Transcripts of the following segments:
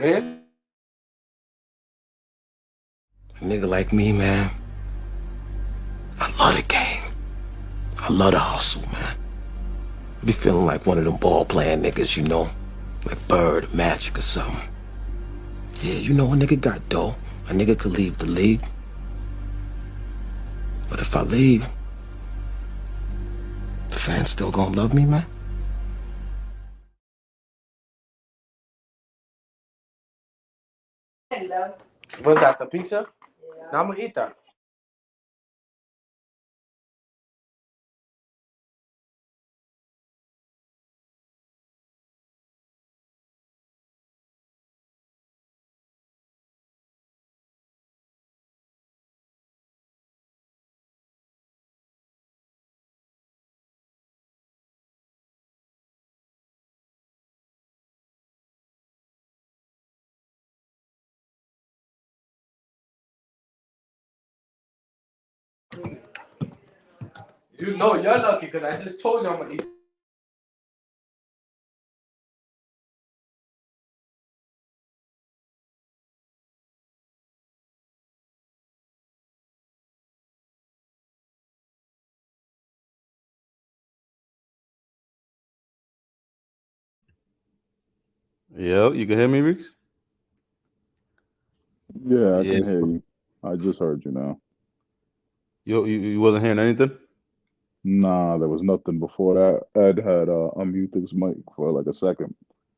man. A nigga like me, man, I love the game. I love the hustle, man. I be feeling like one of them ball-playing niggas, you know? Like Bird, or Magic, or something. Yeah, you know, a nigga got dough. A nigga could leave the league. But if I leave, the fans still gonna love me, man? What's that, the pizza? Yeah. Now I'm gonna eat that. You know you're lucky because I just told you I'm gonna eat. Yo, you can hear me, Reeks? Yeah, I Yeah. can hear you. I just heard you now. You wasn't hearing anything? Nah, there was nothing before that. Ed had unmuted his mic for like a second,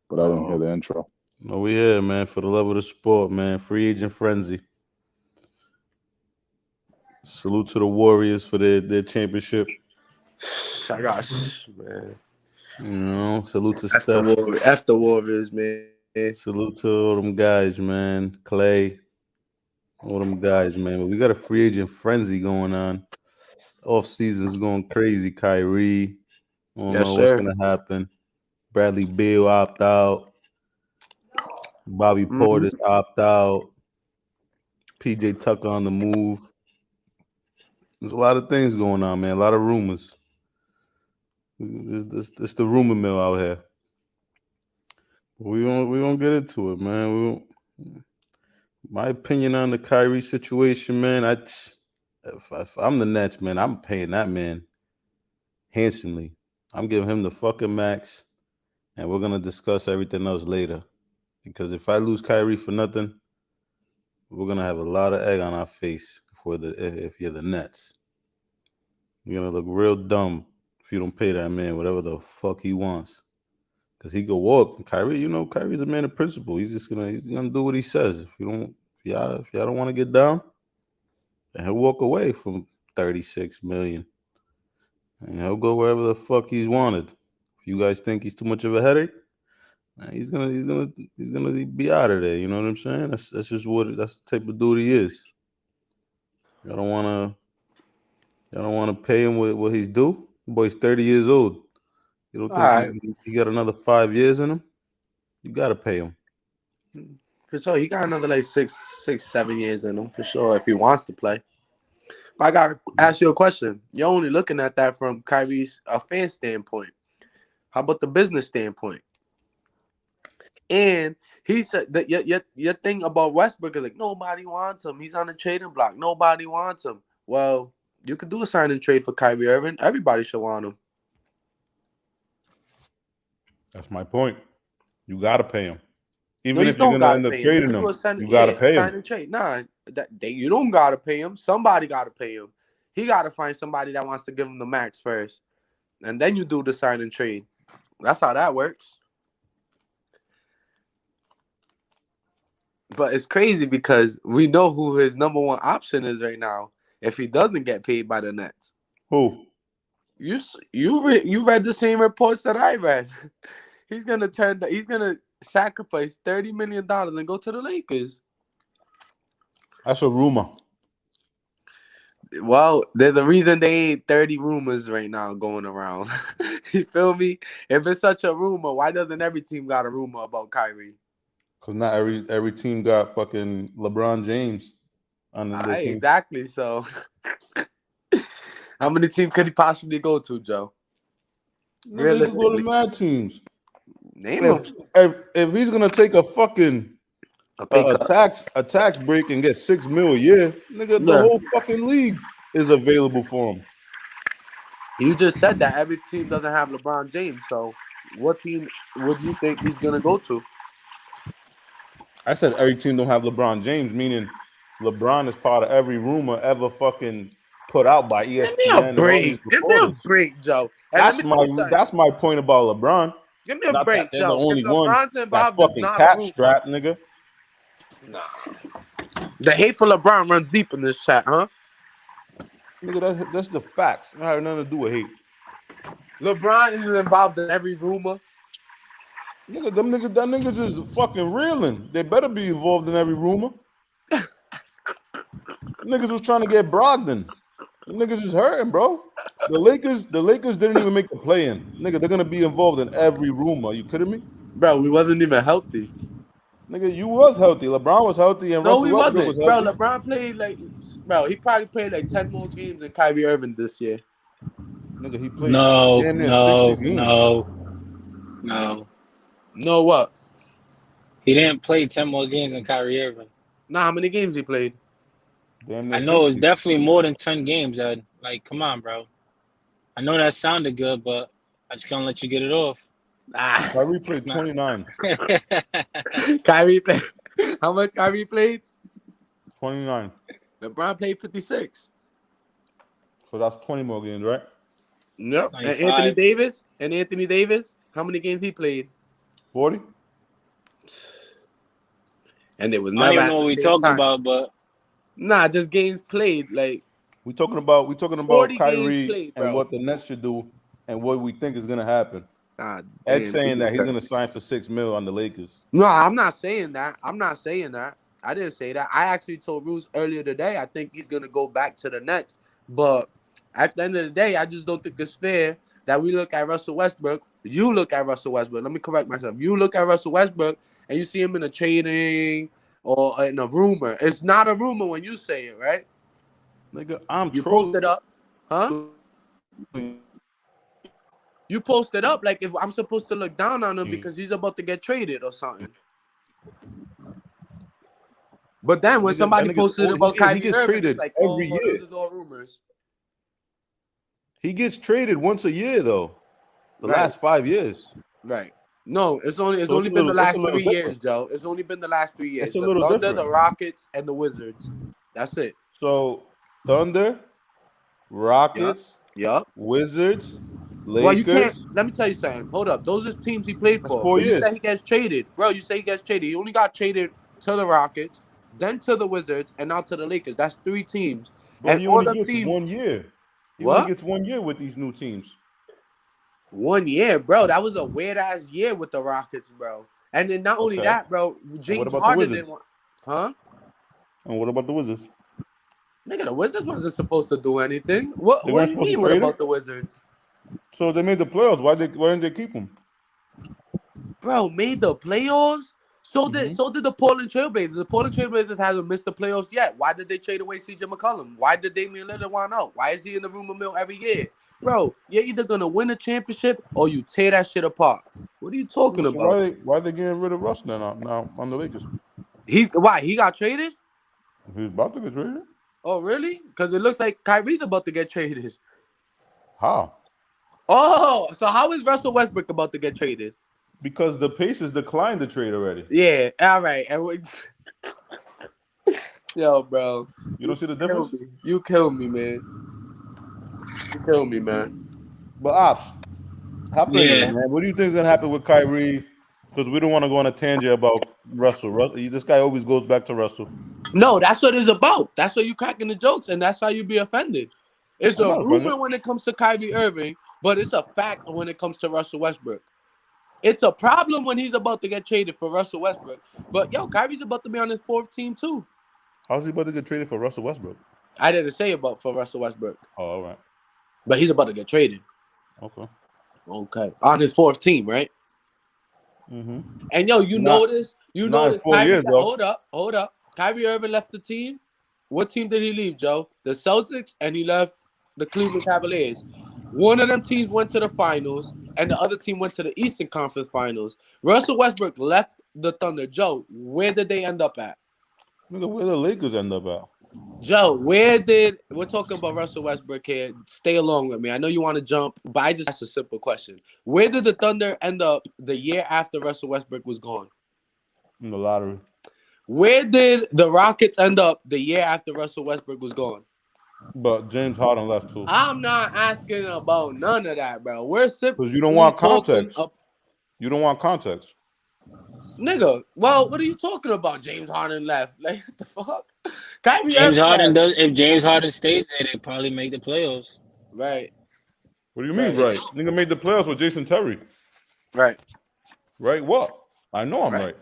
but I didn't hear the intro. No, we here, man, for the love of the sport, man. Free agent frenzy. Salute to the Warriors for their championship. I got man. You know, salute to F Steph. the Warriors, man. Salute to all them guys, man. Clay, all them guys, man. But we got a free agent frenzy going on. Off season's going crazy. Kyrie, I don't know what's gonna happen. Bradley Beal opt out. Bobby Portis opt out. PJ Tucker on the move. There's a lot of things going on, man. A lot of rumors. It's the rumor mill out here. We gonna get into it, man. My opinion on the Kyrie situation, man. If I'm the Nets, man, I'm paying that man handsomely. I'm giving him the fucking max, and we're gonna discuss everything else later. Because if I lose Kyrie for nothing, we're gonna have a lot of egg on our face if you're the Nets. You're gonna look real dumb if you don't pay that man whatever the fuck he wants. Cause he could walk. Kyrie, you know, Kyrie's a man of principle. He's gonna do what he says. If y'all don't want to get down, then he'll walk away from 36 million. And he'll go wherever the fuck he's wanted. If you guys think he's too much of a headache, he's gonna be out of there. You know what I'm saying? That's just that's the type of dude he is. Y'all don't wanna pay him what he's due. The boy's 30 years old. You don't think he got another 5 years in him? You gotta pay him. For sure, he got another like 7 years in him for sure if he wants to play. But I gotta ask you a question. You're only looking at that from Kyrie's fan standpoint. How about the business standpoint? And he said that your thing about Westbrook is like nobody wants him. He's on the trading block. Nobody wants him. Well, you could do a sign and trade for Kyrie Irving. Everybody should want him. That's my point. You gotta pay him. Even if you're gonna end up trading him, you gotta pay him. Sign and trade. Nah, you don't gotta pay him. Somebody gotta pay him. He gotta find somebody that wants to give him the max first, and then you do the sign and trade. That's how that works. But it's crazy because we know who his number one option is right now. If he doesn't get paid by the Nets, who? You read the same reports that I read. He's gonna sacrifice $30 million and go to the Lakers. That's a rumor. Well, there's a reason they ain't 30 rumors right now going around. You feel me? If it's such a rumor, why doesn't every team got a rumor about Kyrie? Because not every team got fucking LeBron James on their team. Exactly. So, how many teams could he possibly go to, Joe? Realistically, go to mad teams. Name them. If he's gonna take a fucking A pay a cut. tax break and get $6 million a year, nigga, the Yeah. whole fucking league is available for him. You just said that every team doesn't have LeBron James, so what team would you think he's gonna go to? I said every team don't have LeBron James, meaning LeBron is part of every rumor ever fucking put out by Give me a ESPN and all these break. Give me a reporters. break, Joe. And let me tell you something. That's my point about LeBron. Give me a Not that break, they're the Joe. If only one LeBron's that involved, it's fucking not a cap rumor. strap, nigga. Nah. The hate for LeBron runs deep in this chat, huh? Nigga, that's the facts. It had nothing to do with hate. LeBron is involved in every rumor. Nigga, that niggas is fucking reeling. They better be involved in every rumor. Niggas was trying to get Brogdon. The niggas is hurting, bro. The Lakers didn't even make the play-in. Nigga, they're gonna be involved in every rumor. Are you kidding me? Bro, we wasn't even healthy. Nigga, you was healthy. LeBron was healthy and No, Russell we Westbrook was wasn't. Bro, healthy. LeBron played he probably played like 10 more games than Kyrie Irving this year. Nigga, he played damn near 60 games. No. No what? He didn't play 10 more games than Kyrie Irving. Nah, how many games he played? Damn near I know 60. it's definitely more than 10 games, Ed. Like, come on, bro. I know that sounded good, but I just can't let you get it off. Ah. Kyrie played 29. Kyrie played. How much Kyrie played? 29. LeBron played 56. So that's 20 more games, right? Yep. 25. And Anthony Davis, how many games he played? 40? And it was I never don't even at know what the we same talking time. about, but Nah, just games played. Like We talking about 40 Kyrie games played, bro. and what the Nets should do and what we think is gonna happen. God Ed's damn, saying that he's okay. gonna sign for $6 million on the Lakers. No, I'm not saying that. I didn't say that. I actually told Roos earlier today I think he's gonna go back to the Nets. But at the end of the day, I just don't think it's fair that we look at Russell Westbrook. You look at Russell Westbrook. Let me correct myself. You look at Russell Westbrook and you see him in a trading or in a rumor. It's not a rumor when you say it, right? Nigga, I'm You trolling. posted up, huh? You posted up like if I'm supposed to look down on him because he's about to get traded or something. But then when somebody posted about Kyrie gets Irving, traded it's like, every year. those is all rumors. He gets traded once a year though. The Right. last 5 years. Right. No, it's only So it's been the last 3 different. years, Joe. It's only been the last 3 years. It's a The little Thunder, different. the Rockets, and the Wizards. That's it. So Thunder, Rockets, Yup. Wizards, Lakers. Well, you can't. Let me tell you something. Hold up. Those are teams he played That's for. 4 But you years. said he gets traded. Bro, you say he gets traded. He only got traded to the Rockets, then to the Wizards, and now to the Lakers. That's 3 teams. But and he all only the gets teams. 1 year. He What? only gets 1 year with these new teams. 1 year, bro. That was a weird ass year with the Rockets, bro. And then not only that, bro. James about the Harden Wizards? didn't want. Huh? And what about the Wizards? Nigga, the Wizards wasn't supposed to do anything. What They do weren't you supposed to mean? What trade him? about the Wizards? So they made the playoffs. Why didn't they keep him? Bro, made the playoffs? So did the Portland Trailblazers. The Portland Trailblazers hasn't missed the playoffs yet. Why did they trade away CJ McCollum? Why did Damian Lillard want out? Why is he in the rumor mill every year? Bro, you're either gonna win a championship or you tear that shit apart. What are you talking So about? why they getting rid of Russ now on the Lakers? He got traded? He's about to get traded. Oh, really? Because it looks like Kyrie's about to get traded. How? Oh, so how is Russell Westbrook about to get traded? Because the Pacers declined the trade already. Yeah, all right. Yo, bro. You don't see the difference? You kill me, man. You kill me, man. But Ops, hop in Yeah. there, man. What do you think is gonna happen with Kyrie? Because we don't want to go on a tangent about Russell. This guy always goes back to Russell. No, that's what it's about. That's why you cracking the jokes, and that's how you be offended. It's a rumor when it comes to Kyrie Irving, but it's a fact when it comes to Russell Westbrook. It's a problem when he's about to get traded for Russell Westbrook. But, yo, Kyrie's about to be on his 4th team, too. How's he about to get traded for Russell Westbrook? I didn't say about for Russell Westbrook. Oh, all right. But he's about to get traded. Okay. On his 4th team, right? Mm-hmm. And, yo, you notice Kyrie, years, hold up. Kyrie Irving left the team. What team did he leave, Joe? The Celtics, and he left the Cleveland Cavaliers. One of them teams went to the finals, and the other team went to the Eastern Conference Finals. Russell Westbrook left the Thunder. Joe, where did they end up at? Nigga, where the Lakers end up at? Joe, we're talking about Russell Westbrook here. Stay along with me. I know you want to jump, but I just asked a simple question. Where did the Thunder end up the year after Russell Westbrook was gone? In the lottery. Where did the Rockets end up the year after Russell Westbrook was gone? But James Harden left too. I'm not asking about none of that, bro. We're simply Because you don't want talking context. You don't want context. Nigga, well, what are you talking about? James Harden left. Like, what the fuck? Kyrie James Harden left. does. If James Harden stays there, they probably make the playoffs. Right. What do you mean, right? Nigga made the playoffs with Jason Terry. Right. Right? What? I know I'm right.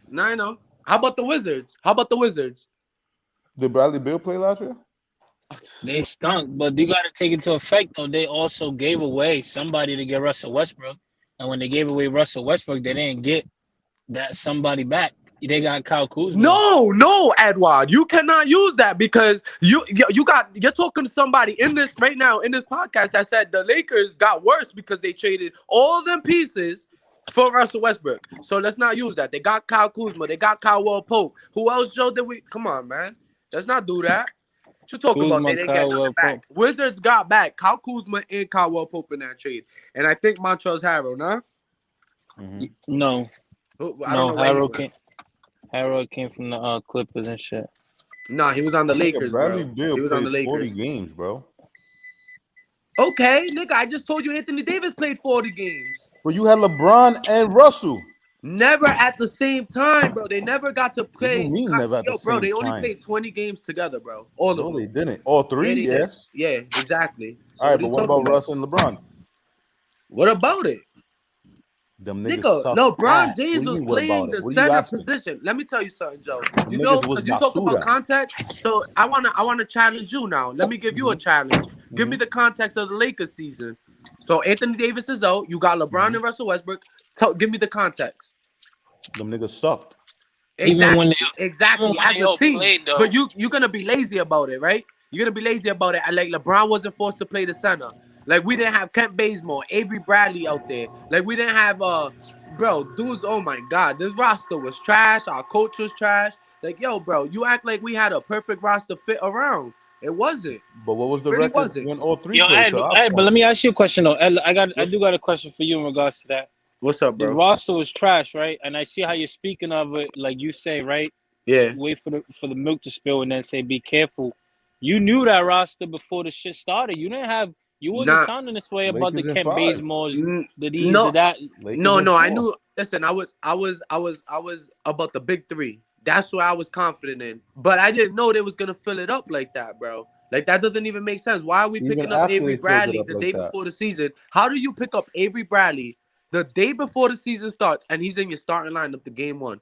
No, I know. How about the Wizards? Did Bradley Beal play last year? They stunk, but you got to take into effect though. They also gave away somebody to get Russell Westbrook, and when they gave away Russell Westbrook, they didn't get that somebody back. They got Kyle Kuzma. No, Edward, you cannot use that because you're talking to somebody in this right now in this podcast that said the Lakers got worse because they traded all them pieces for Russell Westbrook. So let's not use that. They got Kyle Kuzma, they got Kyle Pope. Who else, Joe? Did we? Come on, man. Let's not do that. What you talking about? They didn't get nothing back. Wizards got back Kyle Kuzma and Kyle Pope in that trade, and I think Montrezl Harrell, nah? Mm-hmm. No, I don't know. Harold came from the Clippers and shit. Nah, he was on the Lakers, bro. He was on the Lakers. 40 games, bro. Okay, nigga, I just told you Anthony Davis played 40 games. But you had LeBron and Russell. Never at the same time, bro. They never got to play. What do you mean never at the same time? They only played 20 games together, bro. All of them. No, they didn't. All three, yes. Yeah, exactly. So all right, but what about Russ and LeBron? What about it? Them niggas LeBron James was playing the center position. Let me tell you something, Joe. You know, because you talk about context. So I wanna challenge you now. Let me give you a challenge. Give me the context of the Lakers season. So Anthony Davis is out. You got LeBron and Russell Westbrook. Give me the context. Them niggas sucked. Exactly. As a team. But you're gonna be lazy about it, right? You're gonna be lazy about it. Like LeBron wasn't forced to play the center. Like we didn't have Kent Bazemore, Avery Bradley out there. Like we didn't have dudes. Oh my God, this roster was trash. Our coach was trash. Like bro, you act like we had a perfect roster fit around. It wasn't. But what was the record when all three played? But let me ask you a question though. I do got a question for you in regards to that. What's up, bro? The roster was trash, right? And I see how you're speaking of it, like you say, right? Yeah. Wait for the milk to spill and then say be careful. You knew that roster before the shit started. You wasn't sounding this way about Lakers the Kent Bazemore's, No, I knew. Listen, I was about the big three. That's what I was confident in. But I didn't know they was gonna fill it up like that, bro. Like that doesn't even make sense. Why are we picking up Avery Bradley the day before the season? How do you pick up Avery Bradley the day before the season starts and he's in your starting lineup to game one?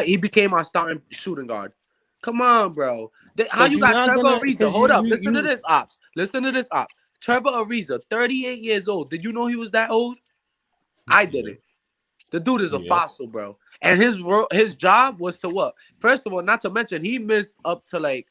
He became our starting shooting guard. Come on, bro. How you got Trevor Ariza? Hold up. Listen to this, Ops. Trevor Ariza, 38 years old. Did you know he was that old? I didn't. The dude is a fossil, bro. And his job was to what? First of all, not to mention, he missed up to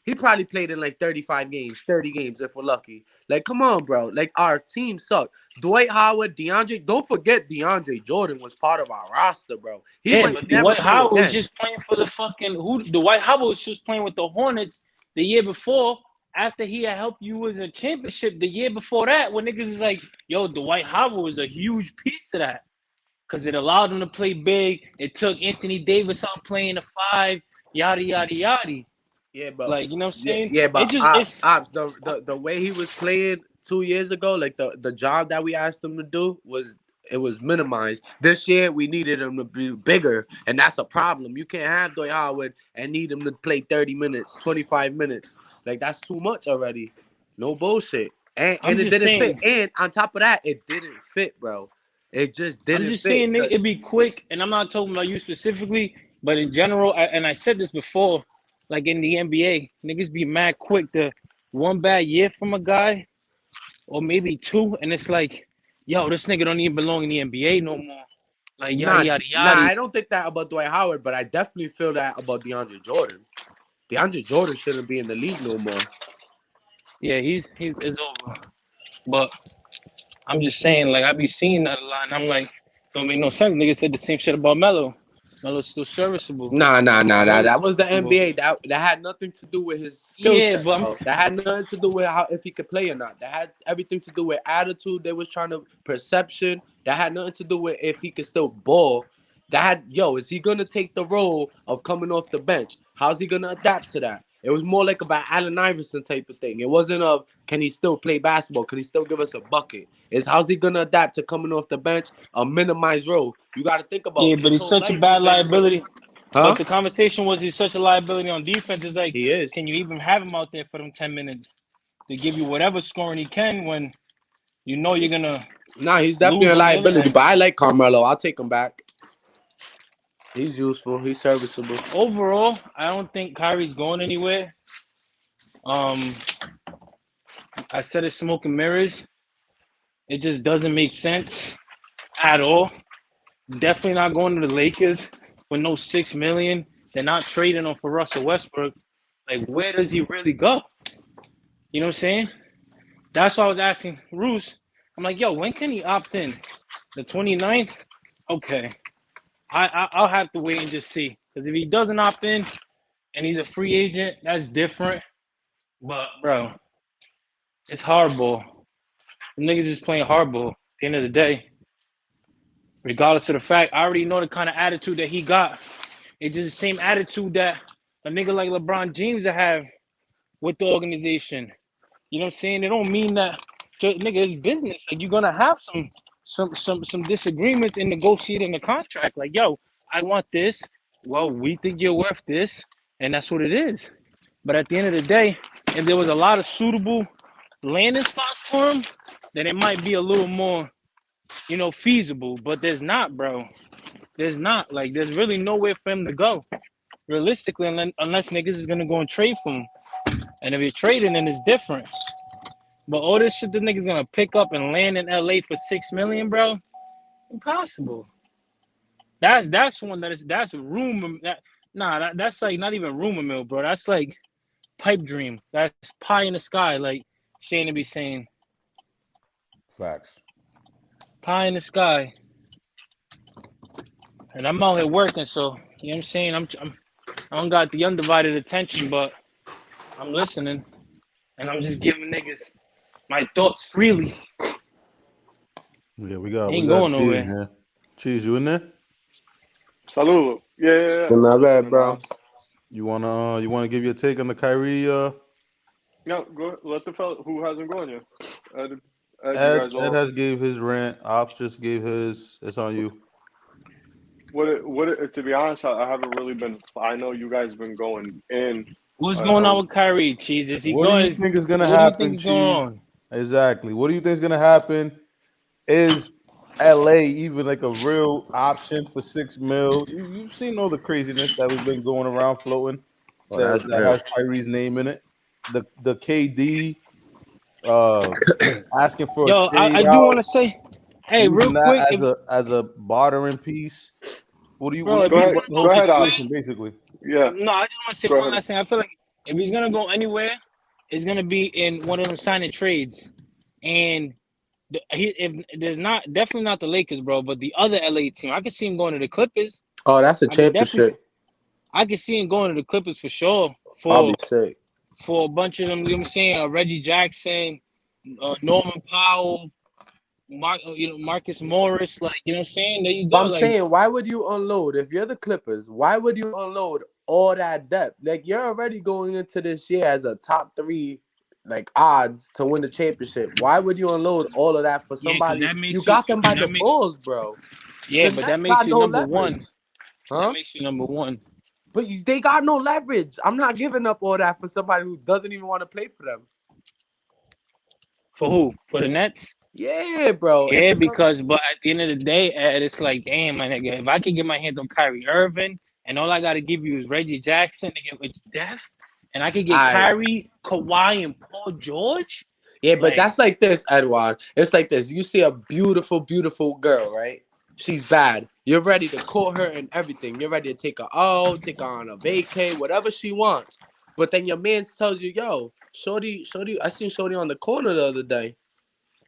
he probably played in 35 games, 30 games if we're lucky. Like, come on, bro. Like, our team sucked. Dwight Howard, don't forget DeAndre Jordan was part of our roster, bro. But Dwight Howard was just playing for the Dwight Howard was just playing with the Hornets the year before, after he had helped you with a championship the year before that, when niggas is like, yo, Dwight Howard was a huge piece of that. Because it allowed him to play big. It took Anthony Davis out playing the 5, yada, yada, yada. Yeah, but you know what I'm saying? Yeah, but Ops, the way he was playing 2 years ago, like the job that we asked him to do was minimized. This year we needed him to be bigger, and that's a problem. You can't have Dwight Howard and need him to play 30 minutes, 25 minutes. Like that's too much already. No bullshit. And it didn't fit. And on top of that, it didn't fit, bro. It just didn't fit. I'm just saying it'd be quick, and I'm not talking about you specifically, but in general, and I said this before. Like in the NBA, niggas be mad quick to one bad year from a guy, or maybe 2, and it's like, yo, this nigga don't even belong in the NBA no more. Like yada yada yada. Nah, I don't think that about Dwight Howard, but I definitely feel that about DeAndre Jordan. DeAndre Jordan shouldn't be in the league no more. Yeah, he's over. But I'm just saying, like I be seeing that a lot, and I'm like, Don't make no sense. Niggas said the same shit about Melo. Melo's still serviceable. Nah. Very That was the serviceable. NBA. That had nothing to do with his skill Yeah, set, but bro. That had nothing to do with how if he could play or not. That had everything to do with attitude. They was trying to perception. That had nothing to do with if he could still ball. Is he gonna take the role of coming off the bench? How's he gonna adapt to that? It was more like about Allen Iverson type of thing. It wasn't of can he still play basketball? Can he still give us a bucket? It's how's he gonna adapt to coming off the bench, a minimized role. You got to think yeah, about but his he's whole such a life. He's bad been with, liability. huh? But the conversation was he's such a liability on defense. It's like, He is. can you even have him out there for them 10 minutes to give you whatever scoring he can when you know you're gonna Nah, he's definitely lose a on the other liability. end? But I like Carmelo. I'll take him back. He's useful. He's serviceable. Overall, I don't think Kyrie's going anywhere. I said it's smoke and mirrors. It just doesn't make sense at all. Definitely not going to the Lakers for no $6 million. They're not trading him for Russell Westbrook. Like, where does he really go? You know what I'm saying? That's why I was asking Roos. I'm like, yo, when can he opt in? The 29th? Okay. I'll have to wait and just see. Because if he doesn't opt in and he's a free agent, that's different. But, bro, it's hardball. The niggas is playing hardball at the end of the day. Regardless of the fact, I already know the kind of attitude that he got. It's just the same attitude that a nigga like LeBron James have with the organization. You know what I'm saying? It don't mean that, nigga, it's business. Like, you're gonna have some disagreements in negotiating the contract. Like, yo, I want this. Well, we think you're worth this, and that's what it is. But at the end of the day, if there was a lot of suitable landing spots for him, then it might be a little more, feasible. But there's not, bro. There's not. Like, there's really nowhere for him to go, realistically, unless niggas is gonna go and trade for him. And if you're trading, then it's different. But all this shit the niggas gonna pick up and land in LA for $6 million, bro, impossible. That's one that's rumor. That's like not even rumor mill, bro. That's like pipe dream. That's pie in the sky, like Shane be saying. Facts. Pie in the sky. And I'm out here working, so you know what I'm saying. I don't got the undivided attention, but I'm listening, and I'm just giving niggas my thoughts freely. Yeah, we got Ain't going D nowhere. in here. Cheese, you in there? Salud. Yeah. Not bad, bro. You wanna give your take on the Kyrie? No, go. Let the fella who hasn't gone yet. Ed has gave his rant. Ops just gave his. It's on you. To be honest, I haven't really been. I know you guys been going in. What's going on with Kyrie, Cheese? Is he What going? do you think is gonna What happen, do you think is Cheese? going on? Exactly. What do you think is gonna happen? Is LA even like a real option for $6 million? You've seen all the craziness that was been going around floating that has Kyrie's name in it. The KD asking for Yo, a trade. I do want to say, hey, real quick, as a bartering piece. What do you bro, go ahead, Ops. basically? Yeah. No, I just want to say one last thing. I feel like if he's gonna go anywhere, it's gonna be in one of them signing trades, and if there's definitely not the Lakers, bro, but the other LA team, I could see him going to the Clippers. Oh, that's a championship. I could see him going to the Clippers for sure. I'll be sick. For a bunch of them, you know what I'm saying? Reggie Jackson, Norman Powell, Marcus Morris, like, you know what I'm saying? There you go. I'm saying, why would you unload if you're the Clippers? Why would you unload all that depth? Like, you're already going into this year as a top 3, like, odds to win the championship. Why would you unload all of that for somebody? You got them by the balls, bro. Yeah, but that makes you number one. Huh? That makes you number one. But they got no leverage. I'm not giving up all that for somebody who doesn't even want to play for them. For who? For the Nets? Yeah, bro. Yeah, but at the end of the day, it's like, damn, my nigga, if I can get my hands on Kyrie Irving and all I got to give you is Reggie Jackson to get with Def, and I can get Kyrie, Kawhi, and Paul George. Yeah, but that's like this, Edward. It's like this. You see a beautiful, beautiful girl, right? She's bad. You're ready to court her and everything. You're ready to take her out, take her on a vacay, whatever she wants. But then your man tells you, yo, Shorty, I seen Shorty on the corner the other day.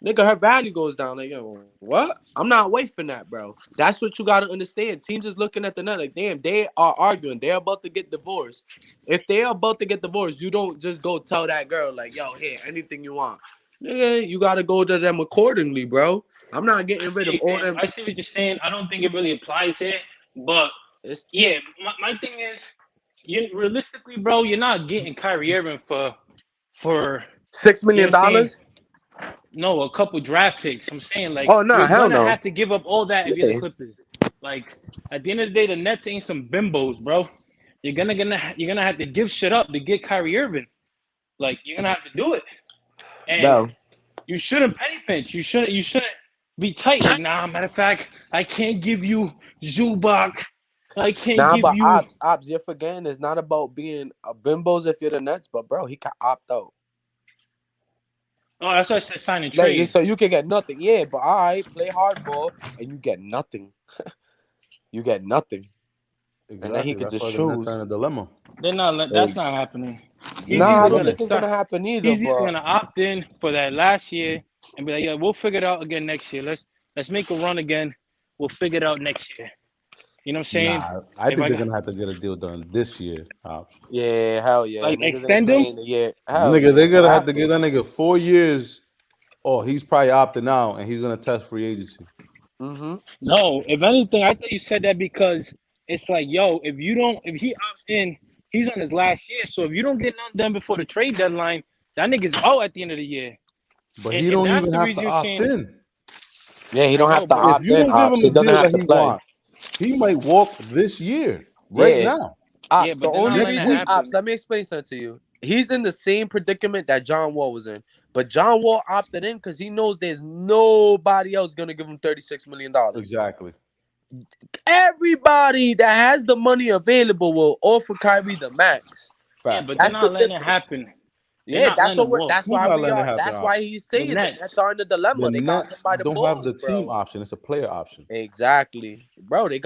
Nigga, her value goes down. Like, yo, what? I'm not waiting that, bro. That's what you gotta understand. Teams is looking at the net like, damn, they are arguing. They're about to get divorced. If they're about to get divorced, you don't just go tell that girl like, yo, here, anything you want. Nigga, you gotta go to them accordingly, bro. I'm not getting rid of all them. I see what you're saying. I don't think it really applies here, but It's yeah, my thing is, realistically, bro, you're not getting Kyrie Irving for $6 you know million. what I'm saying. No, a couple draft picks. I'm saying like Oh you're nah, hell gonna no. have to give up all that if you're the Yeah. Clippers. Like at the end of the day, the Nets ain't some bimbos, bro. You're gonna have to give shit up to get Kyrie Irving. Like you're gonna have to do it, and Bro. you shouldn't penny pinch. You shouldn't be tight. Like matter of fact, I can't give you Zubac. I can't Nah, give but you. Ops, you're forgetting it's not about being a bimbos if you're the Nets, but bro, he can opt out. Oh, that's why I said sign and Like, trade. so you can get nothing. Yeah, but all right, play hardball and you get nothing. You get nothing. And then he Exactly. could That's just why the Nets are choose. in a dilemma. They're not. That's not happening. He's Nah, I either don't gonna think it's sign. gonna happen either, He's either but gonna opt in for that last year and be like, yeah, we'll figure it out again next year. Let's make a run again. We'll figure it out next year. You know what I'm saying? Nah, I If think I they're got gonna have to get a deal done this year. Ops. yeah, hell yeah. like Niggas ain't extend him. playing the year. Hell Nigga, yeah. they're They gonna have have to give to. that nigga 4 years. Oh, he's probably opting out and he's gonna test free agency. Mm-hmm. No, if anything, I thought you said that because it's like, yo, if he opts in, he's on his last year. So if you don't get none done before the trade deadline, that nigga's out at the end of the year. But he If don't that's even the have reason to you're opt saying, in. Yeah, he I don't have know, to but If opt you in, don't give Ops. him He the doesn't deal have that to he play. wants, he might walk this year, right Yeah. now, yeah, Ops, the but they're not only letting next it reason week. Ops, happen. let me explain something to you. He's in the same predicament that John Wall was in. But John Wall opted in because he knows there's nobody else gonna give him $36 million. Exactly. Everybody that has the money available will offer Kyrie the max. Yeah, Fact. but they're That's the not letting it difference. happen. They're Yeah, not that's letting what him we're. walk. That's Who's why not we letting it are. happen, That's why Ops? he's The saying the Nets Nets. are in the The dilemma. They got him Nets by the don't have balls, the team bro. option. It's a player option. Exactly, bro. They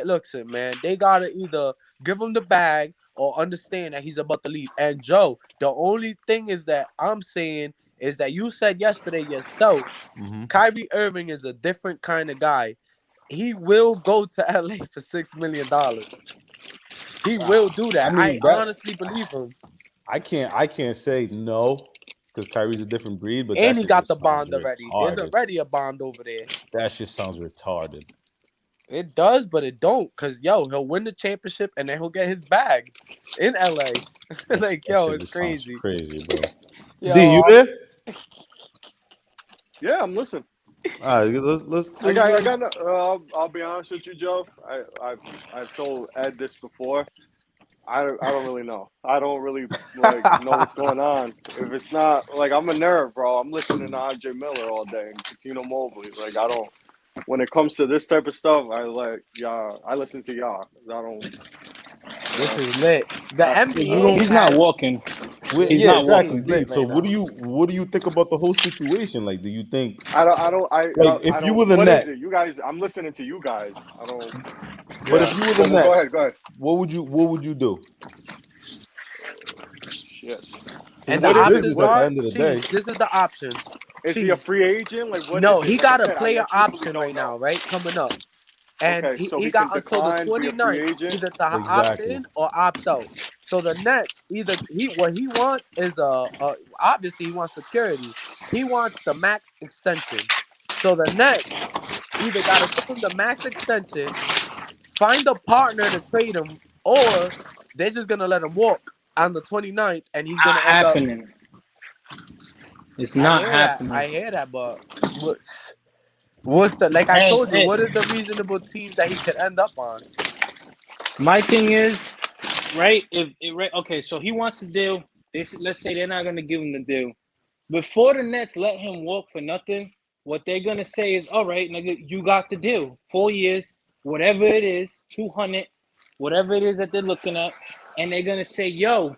look, man. They gotta either give him the bag or understand that he's about to leave. And Joe, the only thing is that I'm saying is that you said yesterday yourself, Hmm. Kyrie Irving is a different kind of guy. He will go to LA for $6 million. He will do I that. I mean that honestly believe him. I can't say no because Kyrie's a different breed, but And that he shit got just the sounds bond already. There's retarded. already a bond over there. That shit sounds retarded. It does, but it don't. Cause yo, he'll win the championship and then he'll get his bag in LA. Like, That yo, shit it's just sounds crazy. crazy, bro. D, you Yo, there? Yeah, I'm listening. All right, let's I let's got, I go. got. I'll be honest with you, Joe. I've told Ed this before. I don't really know. I don't really like know what's going on. If it's not like I'm a nerd, bro. I'm listening to RJ Miller all day and Katino Mobley. Like I don't. When it comes to this type of stuff, I like y'all. I listen to y'all. I don't. You this know. is lit. The I, So you I don't. NBA don't. He's not has walking. He's Yeah, this not team exactly, walking. is D. lit So right now. what do you think about the whole situation? Like, do you think I don't. like I if you don't. were the What is net, it? You guys. I'm listening to you guys. I don't. but Yeah. if you were the Well, go Nets, ahead. Go ahead. what would you do? Shit. And It's the What is it? business options at What the are end of the day. Chiefs. This is the options. is he a Chiefs. free agent? Like what No, is it? he Like I got a said, player I truthfully option don't right know. now, right? Coming up. And Okay, so he he got can until the decline, be a free 29th agent. either to opt Exactly. in or opt out. So the Nets either what he wants is obviously he wants security. He wants the max extension. So the Nets either got to give him the max extension, find a partner to trade him, or they're just gonna let him walk on the 29th, and he's gonna Not end up. happening. It's I not hear that. happening. I hear that, but what's the like I And, told you? and What is the reasonable teams that he could end up on? my thing is, right? Right, okay, so he wants to deal. Let's say they're not gonna give him the deal. Before the Nets let him walk for nothing, what they're gonna say is, all right, nigga, you got the deal. 4 years, whatever it is, 200, whatever it is that they're looking at, and they're gonna say, yo,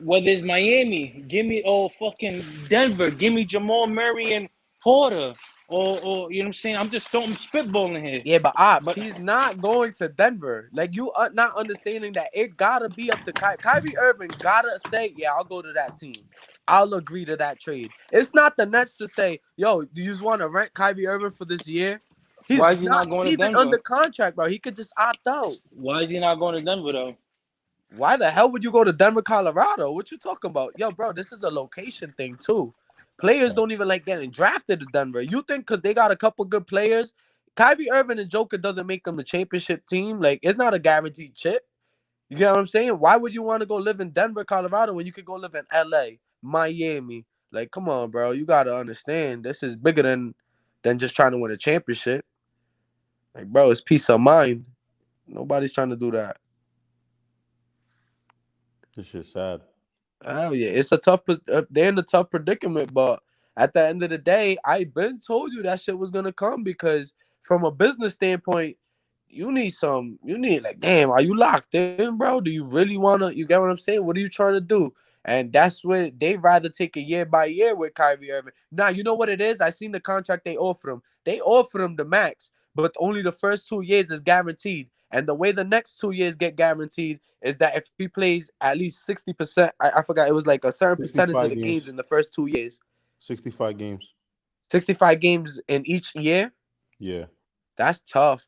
whether it's Miami, give me fucking Denver, give me Jamal Murray and Porter, or you know what I'm saying? I'm spitballing here. Yeah, but Ops, But he's not going to Denver. Like you are not understanding that it gotta be up to Kyrie Irving. Gotta say, yeah, I'll go to that team. I'll agree to that trade. It's not the Nets to say, yo, do you just want to rent Kyrie Irving for this year? He's Why is he not not going to even Denver? under contract, bro. He could just opt out. Why is he not going to Denver though? Why the hell would you go to Denver, Colorado? What you talking about? Yo, bro, this is a location thing too. Players don't even like getting drafted to Denver. You think because they got a couple good players, Kyrie Irving and Joker doesn't make them the championship team? Like, it's not a guaranteed chip. You get what I'm saying? Why would you want to go live in Denver, Colorado when you could go live in LA, Miami? Like, come on, bro. You gotta understand. This is bigger than just trying to win a championship. Like, bro, it's peace of mind. Nobody's trying to do that. This shit's sad. Oh yeah, it's a tough. They're in a tough predicament, but at the end of the day, I been told you that shit was gonna come because from a business standpoint, you need some. You need like, damn, are you locked in, bro? Do you really wanna? You get what I'm saying? What are you trying to do? And that's what they rather take a year by year with Kyrie Irving. Now you know what it is. I seen the contract they offered him. They offered him the max, but only the first 2 years is guaranteed. And the way the next 2 years get guaranteed is that if he plays at least 60%, I forgot, it was like a certain percentage of 65 the games games. in the first 2 years. 65 games. 65 games in each year. Yeah. That's tough.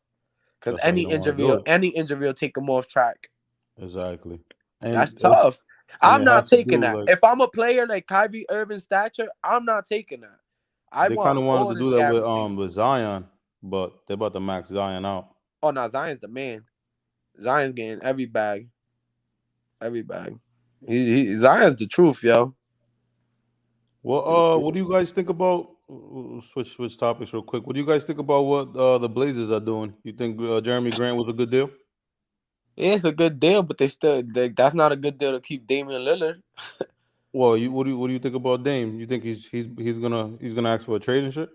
Because That's why he don't want to do it. any injury will take him off track. Exactly. That's And it's tough. and I'm it not has to taking do that. like If I'm a player like Kyrie Irving stature, I'm not taking that. I they kind want of wanted all to do this that guaranteed. with Zion, but they're about to max Zion out. Oh no, Zion's the man. Zion's getting every bag. Every bag. Zion's the truth, yo. Well, what do you guys think about? Switch topics real quick. What do you guys think about what the Blazers are doing? You think Jeremy Grant was a good deal? Yeah, it's a good deal, but that's not a good deal to keep Damian Lillard. Well, what do you think about Dame? You think he's gonna ask for a trade and shit?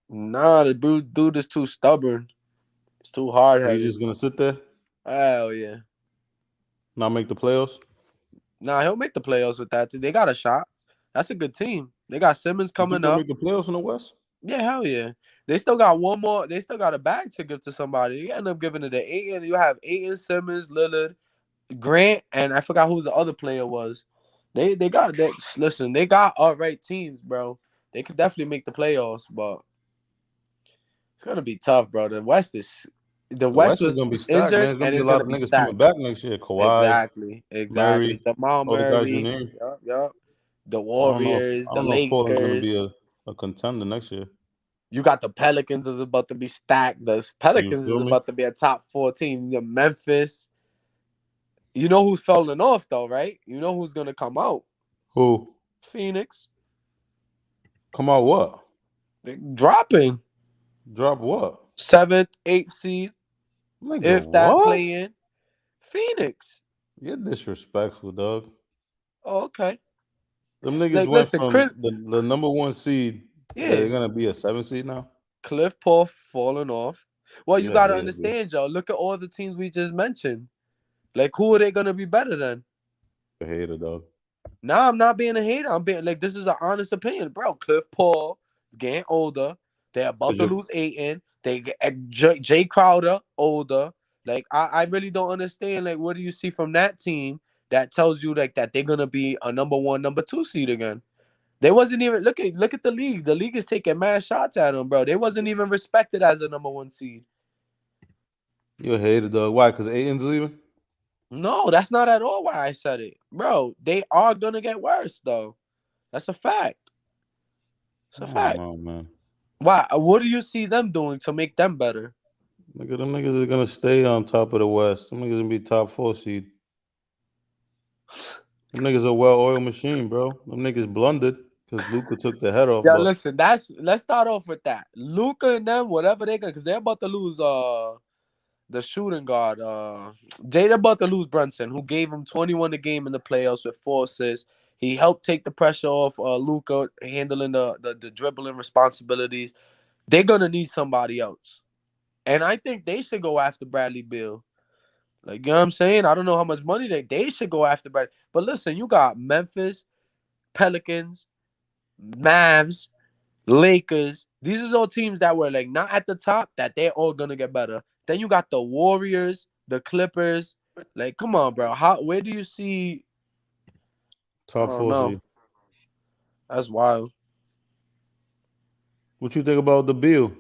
Nah, the dude is too stubborn. It's too hard So he's headed. just gonna sit there, Hell yeah. not make the playoffs? Nah, he'll make the playoffs with that. They got a shot. That's a good team. They got Simmons You think coming they'll up. make the playoffs in the West? Yeah, hell yeah. They still got one more. They still got a bag to give to somebody. You end up giving it to Aiton. You have Aiton, Simmons, Lillard, Grant, and I forgot who the other player was. They got that. Listen, they got all right teams, bro. They could definitely make the playoffs, but it's gonna be tough, bro. The The West West is was gonna be injured stacked, man. and There's gonna it's be a gonna lot be of niggas coming stacked. back next year. Kawhi, Exactly. Murray, Jamal all the guys you Murray. named. Yup. The I don't know. Warriors, I the don't know if Portland's gonna be Lakers. a contender next year. You got the Pelicans is about to be stacked. The You Pelicans is feel me? about to be a top 14. The Memphis. You know who's falling off though, right? You know who's gonna come out? Who? Phoenix. Come out what? They're dropping. Drop what? 7th, 8th seed. Nigga, If that what? play in. Phoenix. You're disrespectful, dog. Oh, okay. Them niggas Like, went listen, from Chris. the number one seed. Yeah. They're gonna be a 7 seed now. Cliff Paul falling off. Well, you You're a gotta hater, bro. understand, Joe. Look at all the teams we just mentioned. Like, who are they gonna be better than? A hater, dog. Nah, I'm not being a hater. I'm being like, this is an honest opinion, bro. Cliff Paul is getting older. They're about to lose Aiton. They get Jay Crowder older. Like, I really don't understand. Like, what do you see from that team that tells you like that they're gonna be a number 1, number 2 seed again? They wasn't even look at the league. The league is taking mad shots at them, bro. They wasn't even respected as a number 1 seed. You're a hater, dog. Why? Because Aiton's leaving? No, that's not at all why I said it, bro. They are gonna get worse, though. That's a fact. It's a fact. Oh man. Why? What do you see them doing to make them better? Nigga, them niggas are gonna stay on top of the West. Them niggas gonna be top 4 seed. Them niggas a well-oiled machine, bro. Them niggas blundered because Luka took the head off. Yeah, But listen. Let's start off with that. Luka and them, whatever they got, because they're about to lose. The shooting guard. They're about to lose Brunson, who gave him 21 a game in the playoffs with 4 assists. He helped take the pressure off Luka, handling the dribbling responsibilities. They're gonna need somebody else. And I think they should go after Bradley Beal. Like, you know what I'm saying? I don't know how much money they should go after Bradley. But listen, you got Memphis, Pelicans, Mavs, Lakers. These are all teams that were like not at the top, that they're all gonna get better. Then you got the Warriors, the Clippers. Like, come on, bro. Where do you see? I top don't 4 know. seed. That's wild. What you think about the BEAL?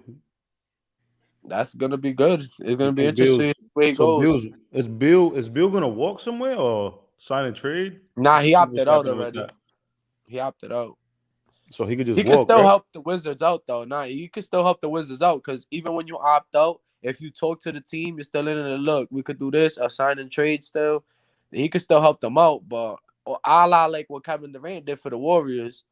That's gonna be good. It's You gonna be think Bill's interesting where he so goes. Bill's is Bill gonna walk somewhere or sign a trade? Nah, he What's opted out happening with already. that? He opted out. So he could just He could walk, still right? help the Wizards out though. Nah, he could still help the Wizards out because even when you opt out, if you talk to the team, you're still in it. Look, we could do this, a sign and trade still. He could still help them out, but a la like what Kevin Durant did for the Warriors.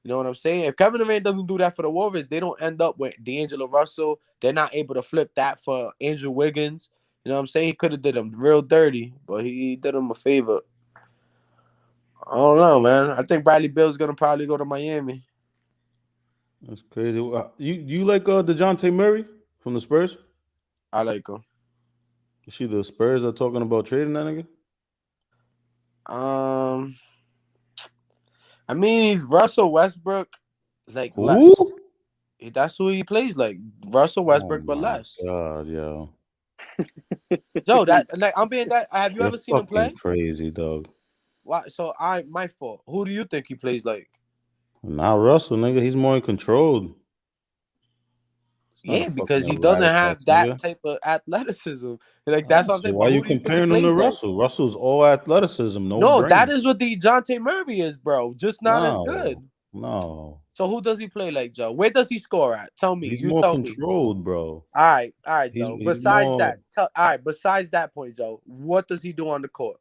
You know what I'm saying? If Kevin Durant doesn't do that for the Warriors, they don't end up with D'Angelo Russell. They're not able to flip that for Andrew Wiggins. You know what I'm saying? He could have did them real dirty, but he did them a favor. I don't know, man. I think Bradley Beal's gonna probably go to Miami. That's crazy. You like DeJounte Murray from the Spurs? I like him. You see the Spurs are talking about trading that nigga? Um, I mean, he's Russell Westbrook, like Who? less. That's who he plays like. Russell Oh Westbrook, but my less. god, yo. Joe, that like I'm being that. Have you You're ever seen him fucking play? crazy, dog. Why? So my fault. Who do you think he plays like? Not Russell, nigga. He's more controlled. He's not a Yeah, fucking because he doesn't erratic ass have that nigga. type of athleticism. Like that's what I'm So saying. why But you who do you think he comparing him to plays like? Russell? Russell's all athleticism, no No, that brain. is what DeJounte Murray is, bro. Just not as good. No. So who does he play like, Joe? Where does he score at? Tell me. He's You more tell me. controlled, bro. All right, He's Joe. he's Besides more. that, all right. Besides that point, Joe, what does he do on the court?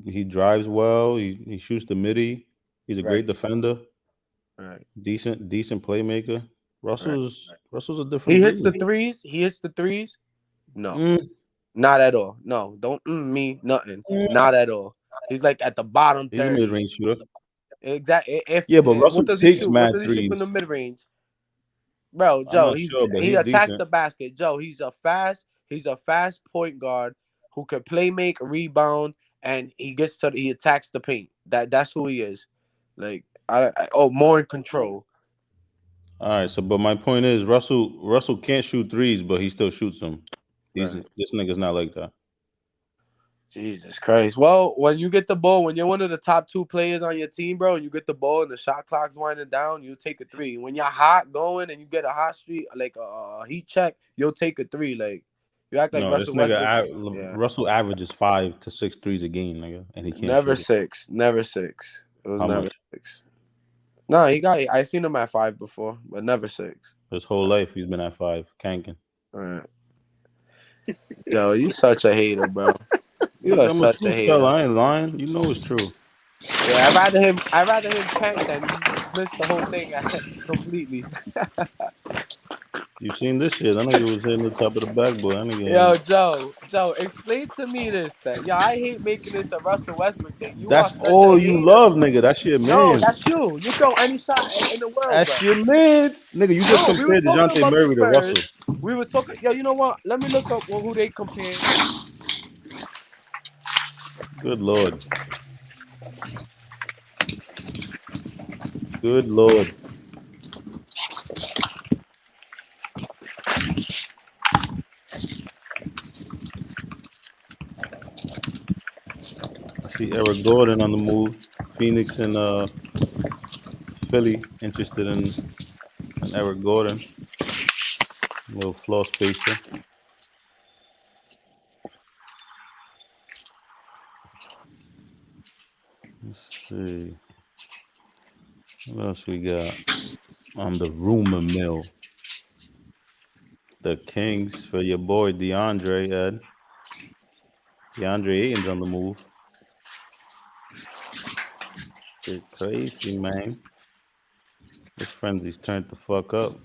He drives well. He shoots the midi. He's a Right, great defender. right, Decent playmaker. right. Russell's a He different hits breed. the threes. He hits the threes. No, Mm, not at all. No, don't me nothing. mm. Not at all. He's like at the bottom He's a mid 30. range shooter. Exactly. Yeah, but What Russell does he takes shoot? What mad does he shoot from the threes. mid range? Bro, I'm Joe, not sure, but he he's attacks decent. the basket. Joe, he's a fast point guard who can play make, rebound, and he attacks the paint. That's who he is. Like more in control. All right, so but my point is Russell can't shoot threes, but he still shoots them. Right. This nigga's not like that. Jesus Christ. Well, when you get the ball, when you're one of the top two players on your team, bro, and you get the ball and the shot clock's winding down, you take a three. When you're hot going and you get a hot streak, like a heat check, you'll take a three. Like you act like No, this Russell nigga Westbrook. Yeah. Russell averages 5 to 6 threes a game, nigga, and he can't Never shoot it. six. Never six. It was How never much? six. No, I seen him at 5 before, but never 6. His whole life he's been at 5, canking. All right. Yo, you such a hater, bro. You Nigga, are I'm a such a truth teller. hater. I ain't lying. You know it's true. Yeah, I'd rather him tank than miss the whole thing completely. You seen this shit? That nigga was hitting the top of the backboard. That nigga Yo, ain't. Joe, explain to me this thing. Yo, I hate making this a Russell Westbrook thing. You are That's such a all you hater. love, nigga. That's your No, man. that's you. You throw any shot in the world, bro. That's your man. Nigga, you just No, we was compared talking DeJounte about the Murray to Spurs. Russell. We was talking. Yo, you know what? Let me look up who they compare. Good lord. Good lord. I see Eric Gordon on the move. Phoenix and Philly interested in Eric Gordon. Little floor spacer. Let's see. What else we got on the rumor mill? The Kings for your boy DeAndre, Ed. DeAndre Ayton's on the move. Shit crazy, man. This frenzy's turned the fuck up.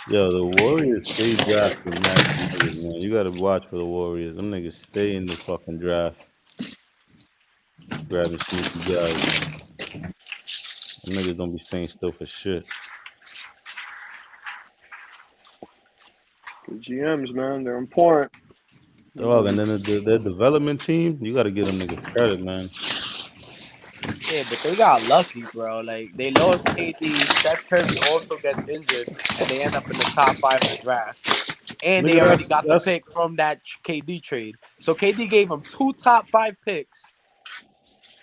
Yo, the Warriors stay drafting mad niggas, man. You gotta watch for the Warriors. Them niggas stay in the fucking draft. Grabbing sneaky guys. Them niggas don't be staying still for shit. The GMs, man, they're important. Dog, and then their development team, you gotta give them niggas credit, man. Yeah, but they got lucky, bro. Like they lost KD. Steph Curry also gets injured, and they end up in the top 5 of the draft. And they Nigga, already got the that's pick from that KD trade. So KD gave them 2 top 5 picks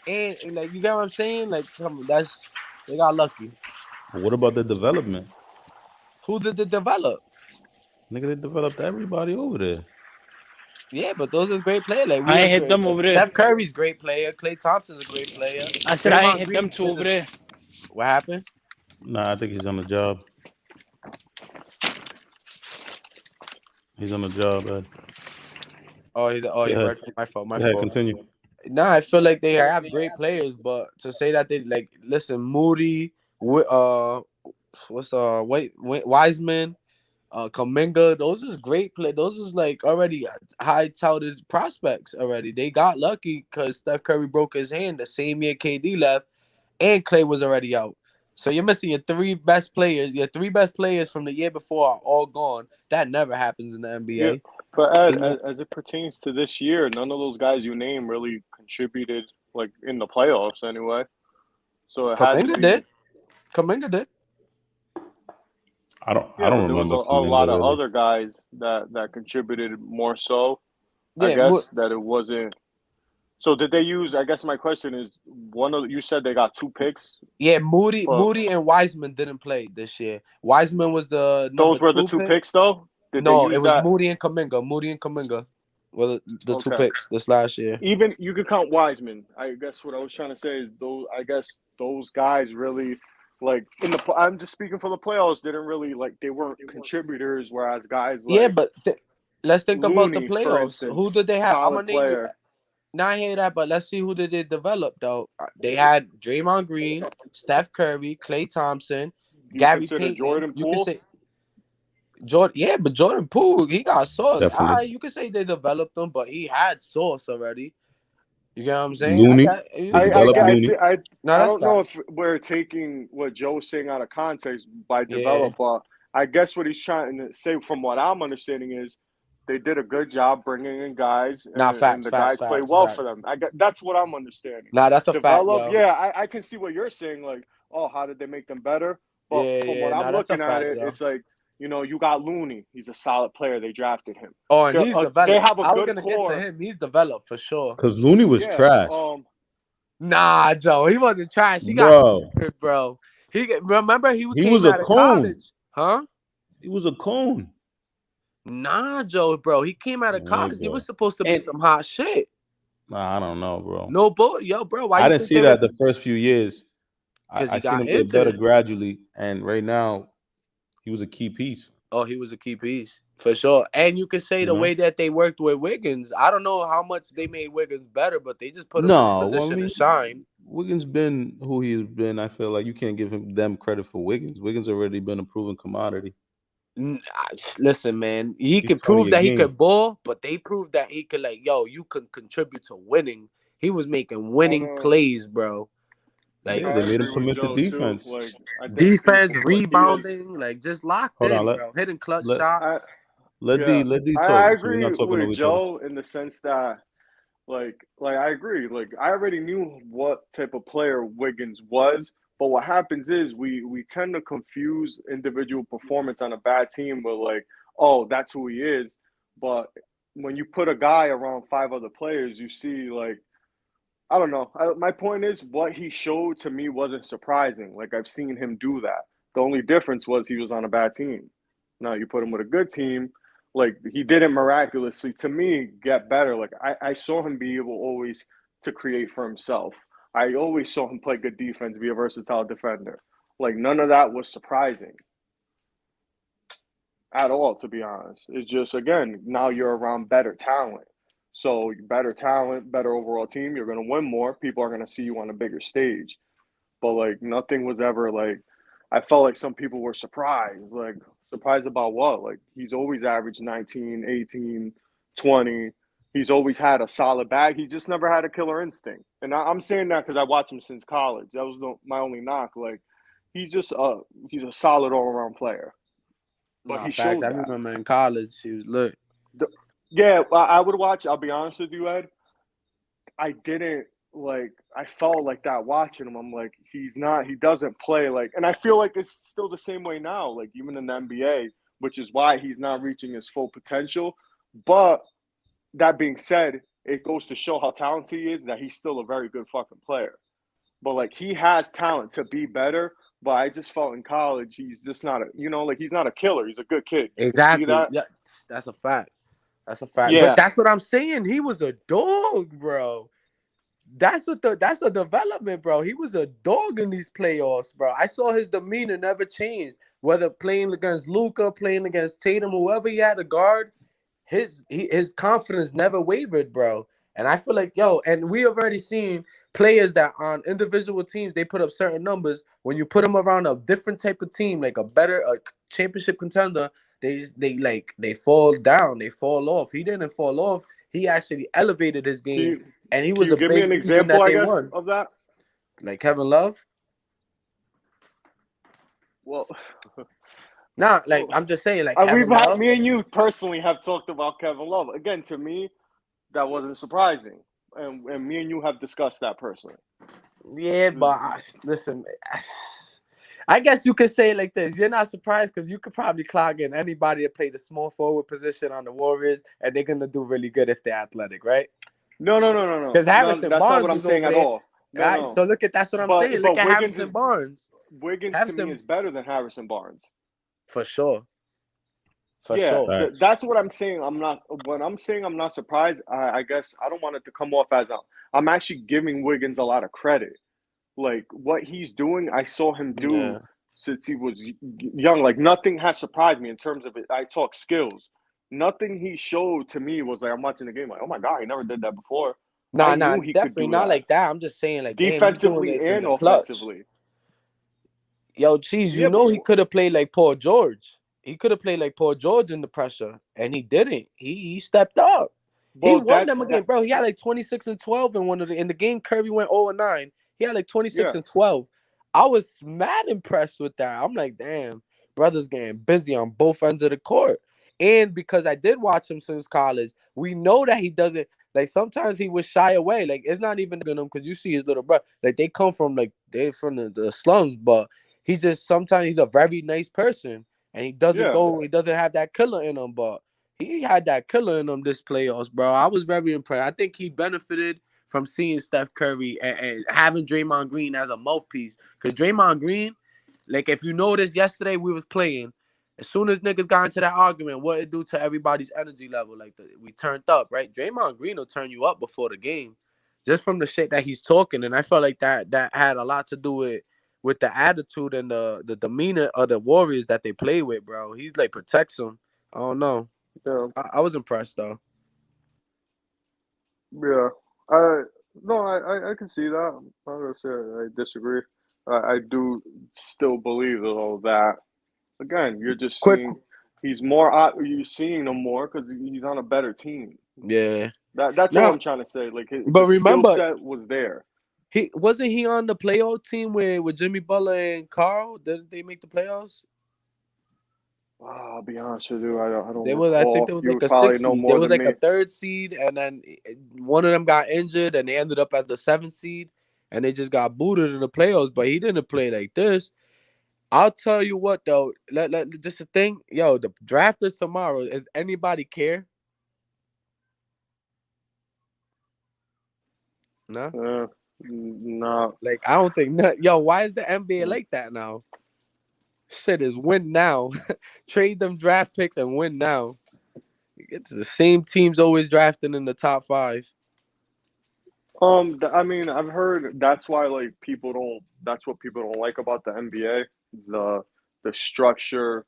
And like, you get what I'm saying? Like, come on, they got lucky. But what about the development? Who did they develop? Nigga, they developed everybody over there. Yeah, but those are great players. Like we I ain't hit agree. them over there. Steph Curry's great player. Klay Thompson's a great player. I said I ain't Draymond hit them Green two did over this. there. What happened? Nah, I think he's on the job. He's on the job, Ed. He's Yeah, working. My fault. My yeah, fault. continue. Nah, I feel like they have great players, but to say that they like listen, Moody, Wiseman, Kaminga, those is great play. Those is like already high touted prospects already. They got lucky because Steph Curry broke his hand the same year KD left, and Clay was already out. So you're missing your three best players. Your three best players from the year before are all gone. That never happens in the Yeah, NBA. but Ed, And as it pertains to this year, none of those guys you name really contributed like in the playoffs anyway. So it had to Kaminga be. did. Kaminga did. I Yeah, don't but there was remember a lot Kuminga of really. other guys that contributed more so. I Yeah, guess that it wasn't. So did they use? I guess my question is, you said they got two picks, but Moody and Wiseman didn't play this year. Wiseman was the number those were the two two pick. picks though. Did they No, use it was that? Moody and Kaminga. Moody and Kaminga were the two Okay. picks this last year. Even you could count Wiseman. I guess what I was trying to say is those. I guess those guys really like in the. I'm just speaking for the playoffs. Didn't really like they weren't contributors. Whereas guys Yeah, like but let's think about the Looney, for playoffs. Who instance, did they have? I'm solid gonna name you. player. Not hear that, but let's see who did they develop though. They had Draymond Green, Steph Curry, Klay Thompson, Do you Gary consider Payton. Jordan You can Poole? say Jordan, yeah, but Jordan Poole, he got sauce. Definitely. You can say they developed him, but he had sauce already. You get what I'm saying? Looney. You They can say I, developed that. I, Looney. I, No, I that's don't know facts. if we're taking what Joe's saying out of context by Yeah. develop, but I guess what he's trying to say, from what I'm understanding, is they did a good job bringing in guys, Nah, and facts, the facts, guys play facts, well for facts. them. That's what I'm understanding. Nah, that's a fact, Develop, yo. yeah, I can see what you're saying, like, oh, how did they make them better? But Yeah, from yeah, what I'm nah, that's a looking at fact, it, yo. it's like, you got Looney. He's a solid player. They drafted him. Oh, and he's They developed. have a I was good gonna get to core. him. He's developed for sure. Because Looney was Yeah. trash. Nah, Joe, he wasn't trash. He got Bro. injured, bro. Remember he He came was a out of cone. college, huh? He was a cone. Nah, Joe, bro. He came out of college. He Nigga. was supposed to be some hot shit. Nah, I don't know, bro. No bull, yo, bro. Why I you didn't think see they that were? the first few years. Because I he seen got him get better injured. gradually, and right now, he was a key piece. Oh, he was a key piece for sure. And you can say You the know? way that they worked with Wiggins. I don't know how much they made Wiggins better, but they just put him in a No, well, I position mean, to shine. Wiggins been who he's been. I feel like you can't give them credit for Wiggins. Wiggins already been a proven commodity. Listen, man, he He's could prove 20 a that he game. could ball, but they proved that he could, like, yo, you can contribute to winning. He was making winning plays, bro. Like, Yeah, I they made him agree with commit to Joe too. defense. Like I think defense, what he is. rebounding, like just locked Hold on, in, bro. Hitting clutch let I shots. D yeah. I talk. So we're agree not talking with over each other. Joe in the sense that like I agree. Like I already knew what type of player Wiggins was, but what happens is we tend to confuse individual performance on a bad team with like, oh, that's who he is. But when you put a guy around five other players, you see like I don't know. My point is, what he showed to me wasn't surprising. Like I've seen him do that. The only difference was he was on a bad team. Now you put him with a good team, like he didn't miraculously, to me, get better. Like I saw him be able always to create for himself. I always saw him play good defense, be a versatile defender. Like none of that was surprising at all, to be honest. It's just again, now you're around better talent. So better talent, better overall team, you're gonna win more. People are gonna see you on a bigger stage. But like nothing was ever like I felt like some people were surprised. Like surprised about what? Like he's always averaged 19, 18, 20. He's always had a solid bag. He just never had a killer instinct. And I'm saying that because I watched him since college. That was my only knock. Like he's a solid all around player. But Nah, he facts. showed I that. remember in college, he was lit. Yeah, I would watch. I'll be honest with you, Ed. I didn't like. I felt like that watching him. I'm like, he's not. He doesn't play like. And I feel like it's still the same way now. Like even in the NBA, which is why he's not reaching his full potential. But that being said, it goes to show how talented he is that he's still a very good fucking player. But like he has talent to be better. But I just felt in college he's just not he's not a killer. He's a good kid. You can see Exactly. that. Yeah, that's a fact. That's a fact. But Yeah. that's what I'm saying. He was a dog, bro. That's a development, bro. He was a dog in these playoffs, bro. I saw his demeanor never changed. Whether playing against Luka, playing against Tatum, whoever he had to guard, his confidence never wavered, bro. And I feel like, and we already seen players that on individual teams, they put up certain numbers. When you put them around a different type of team, like a championship contender, they fall down, they fall off. He didn't fall off. He actually elevated his game, and he Can was you a give me big an reason example, that I they guess, won. of that? Like Kevin Love. Well, Nah, like I'm just saying, like we've Kevin Love. me and you personally have talked about Kevin Love. Again, to me, that wasn't surprising, and me and you have discussed that personally. Yeah, but listen, I guess you could say it like this. You're not surprised because you could probably clock in anybody to play the small forward position on the Warriors, and they're gonna do really good if they're athletic, right? No. Because Harrison That's not what Barnes I'm was saying over at there. all. All right, so that's what I'm saying. Look But at Wiggins Harrison Barnes. Wiggins to me is better than Harrison Barnes. For sure. Yeah, that's what I'm saying. When I'm saying I'm not surprised, I guess I don't want it to come off as I'm actually giving Wiggins a lot of credit. Like what he's doing, I saw him do since he was young. Like nothing has surprised me in terms of it. I talk skills. Nothing he showed to me was like I'm watching the game like, oh my God, he never did that before. Nah, I knew he could definitely do not that. like that. I'm just saying, like, Defensively damn, he's doing this in and the clutch. offensively. Yo, Cheese, he could have played like Paul George. He could have played like Paul George in the pressure, and he didn't. He stepped up. He won them again, bro. He had like 26 and 12 in the game. Curry went 0 and 9. He had like 26 and 12. I was mad impressed with that. I'm like, damn, brother's getting busy on both ends of the court. And because I did watch him since college, we know that he doesn't like. Sometimes he would shy away. Like it's not even him because you see his little brother. Like they come from they're from the slums, but he just sometimes he's a very nice person. And he doesn't he doesn't have that killer in him, but he had that killer in him this playoffs, bro. I was very impressed. I think he benefited from seeing Steph Curry and having Draymond Green as a mouthpiece. Because Draymond Green, like if you noticed yesterday we was playing, as soon as niggas got into that argument, what it do to everybody's energy level? Like we turned up, right? Draymond Green will turn you up before the game, just from the shit that he's talking. And I felt like that had a lot to do with the attitude and the demeanor of the Warriors that they play with, bro. He's like protects them. I don't know. Yeah. I was impressed though. Yeah. I can see that. I'm not gonna say I disagree. I do still believe though that again you're just seeing he's more you're seeing him more because he's on a better team. Yeah. That's all I'm trying to say. Like but his remember, skill set was there. He wasn't he on the playoff team with Jimmy Butler and Carl? Didn't they make the playoffs? I'll be honest with you, I don't I think there was like a 6 seed. There was like a 3rd seed, and then one of them got injured, and they ended up as the 7th seed, and they just got booted in the playoffs. But he didn't play like this. I'll tell you what though, just a thing, yo, the draft is tomorrow. Does anybody care? No. No. Like I don't think. Yo, why is the NBA like that now? Shit is win now. Trade them draft picks and win now. It's the same teams always drafting in the top 5. I mean, I've heard that's why that's what people don't like about the NBA, the structure.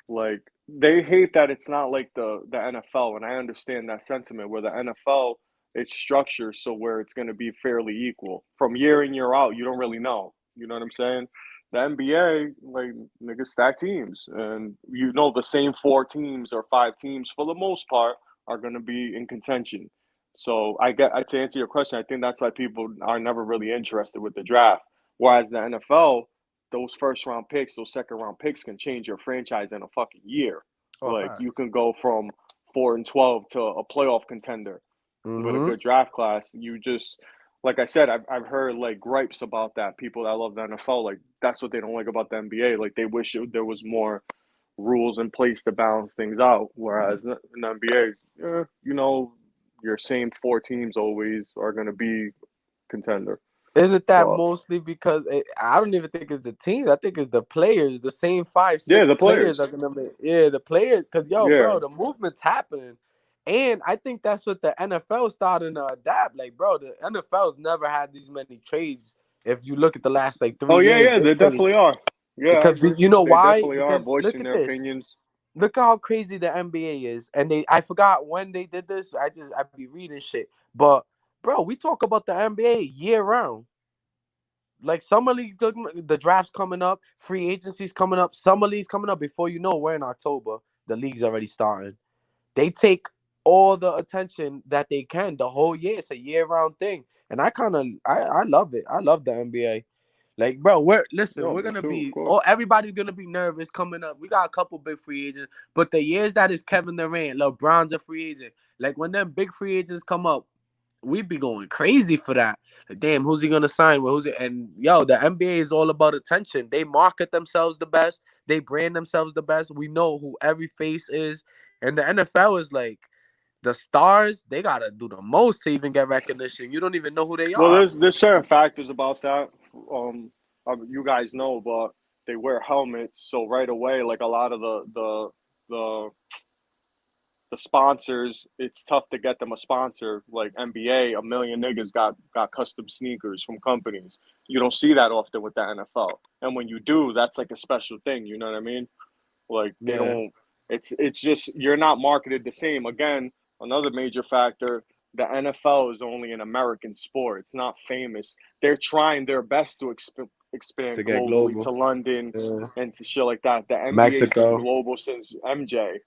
Like they hate that it's not like the NFL, and I understand that sentiment where the NFL it's structured so where it's going to be fairly equal from year in year out. You don't really know. You know what I'm saying? The NBA, like niggas stack teams, and the same 4 teams or 5 teams for the most part are going to be in contention. So to answer your question, I think that's why people are never really interested with the draft. Whereas the NFL, those first round picks, those second round picks can change your franchise in a fucking year. You can go from 4 and 12 to a playoff contender with a good draft class. You just, like I said, I've heard like gripes about that. People that love the NFL, like that's what they don't like about the NBA. Like they wish there was more rules in place to balance things out. Whereas in the NBA, your same 4 teams always are going to be contender. Isn't that But mostly because I don't even think it's the team. I think it's the players. The same five, yeah, six the players players. are gonna make. Yeah, the players. Cause Yeah. bro, the movement's happening, and I think that's what the NFL starting to adapt. Like, bro, the NFL's never had these many trades. If you look at the last like Oh 3 years, yeah, they they trades. definitely are. Yeah, I Because agree. you know They why? definitely are Because look voicing at their this. opinions. Look at how crazy the NBA is, and I forgot when they did this. I be reading shit, but bro, we talk about the NBA year round. Like summer league, the draft's coming up, free agency's coming up, summer league's coming up. Before you know, we're in October. The league's already starting. They take all the attention that they can the whole year. It's a year-round thing, and I love it. I love the NBA. Like, bro, No, we're me gonna too, of be. course. Oh, everybody's gonna be nervous coming up. We got a couple big free agents, but the years that is Kevin Durant, LeBron's a free agent. Like when them big free agents come up, we be going crazy for that. Like, damn, who's he gonna sign? Well, who's it? And the NBA is all about attention. They market themselves the best. They brand themselves the best. We know who every face is, and the NFL is like the stars. They gotta do the most to even get recognition. You don't even know who they Well, are. there's certain factors about that. You guys know, but they wear helmets, so right away, like a lot of the the sponsors, it's tough to get them a sponsor. Like NBA, a million niggas got custom sneakers from companies. You don't see that often with the NFL, and when you do, that's like a special thing. You know what I mean? Like they Yeah, don't. It's just you're not marketed the same. Again, another major factor. The NFL is only an American sport. It's not famous. They're trying their best to to expand get globally to global. London Yeah. and to shit like that. The NBA's been Mexico. global since MJ.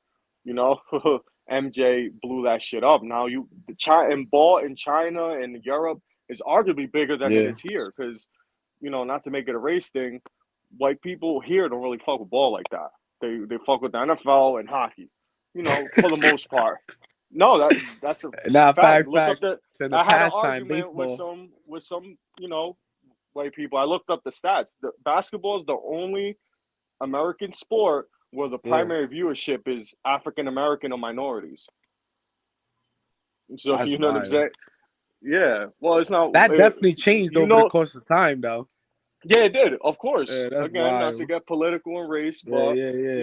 You know, MJ blew that shit up. Now and ball in China and Europe is arguably bigger than it Yeah. is here because, not to make it a race thing, white people here don't really fuck with ball like that. They fuck with the NFL and hockey, for the most part. No, that's a Nah, fact. facts, Look up facts. the. It's in the I had an pastime, argument with baseball. some white people. I looked up the stats. The basketball is the only American sport where the Yeah, primary viewership is African American or minorities. So that's you know what I'm wild. saying? Yeah. Well, it's not. That definitely changed You over the know. course of time, though. Yeah, it did. Of course. Yeah, that's Again, not to wild. get political and race, Yeah, but yeah, yeah.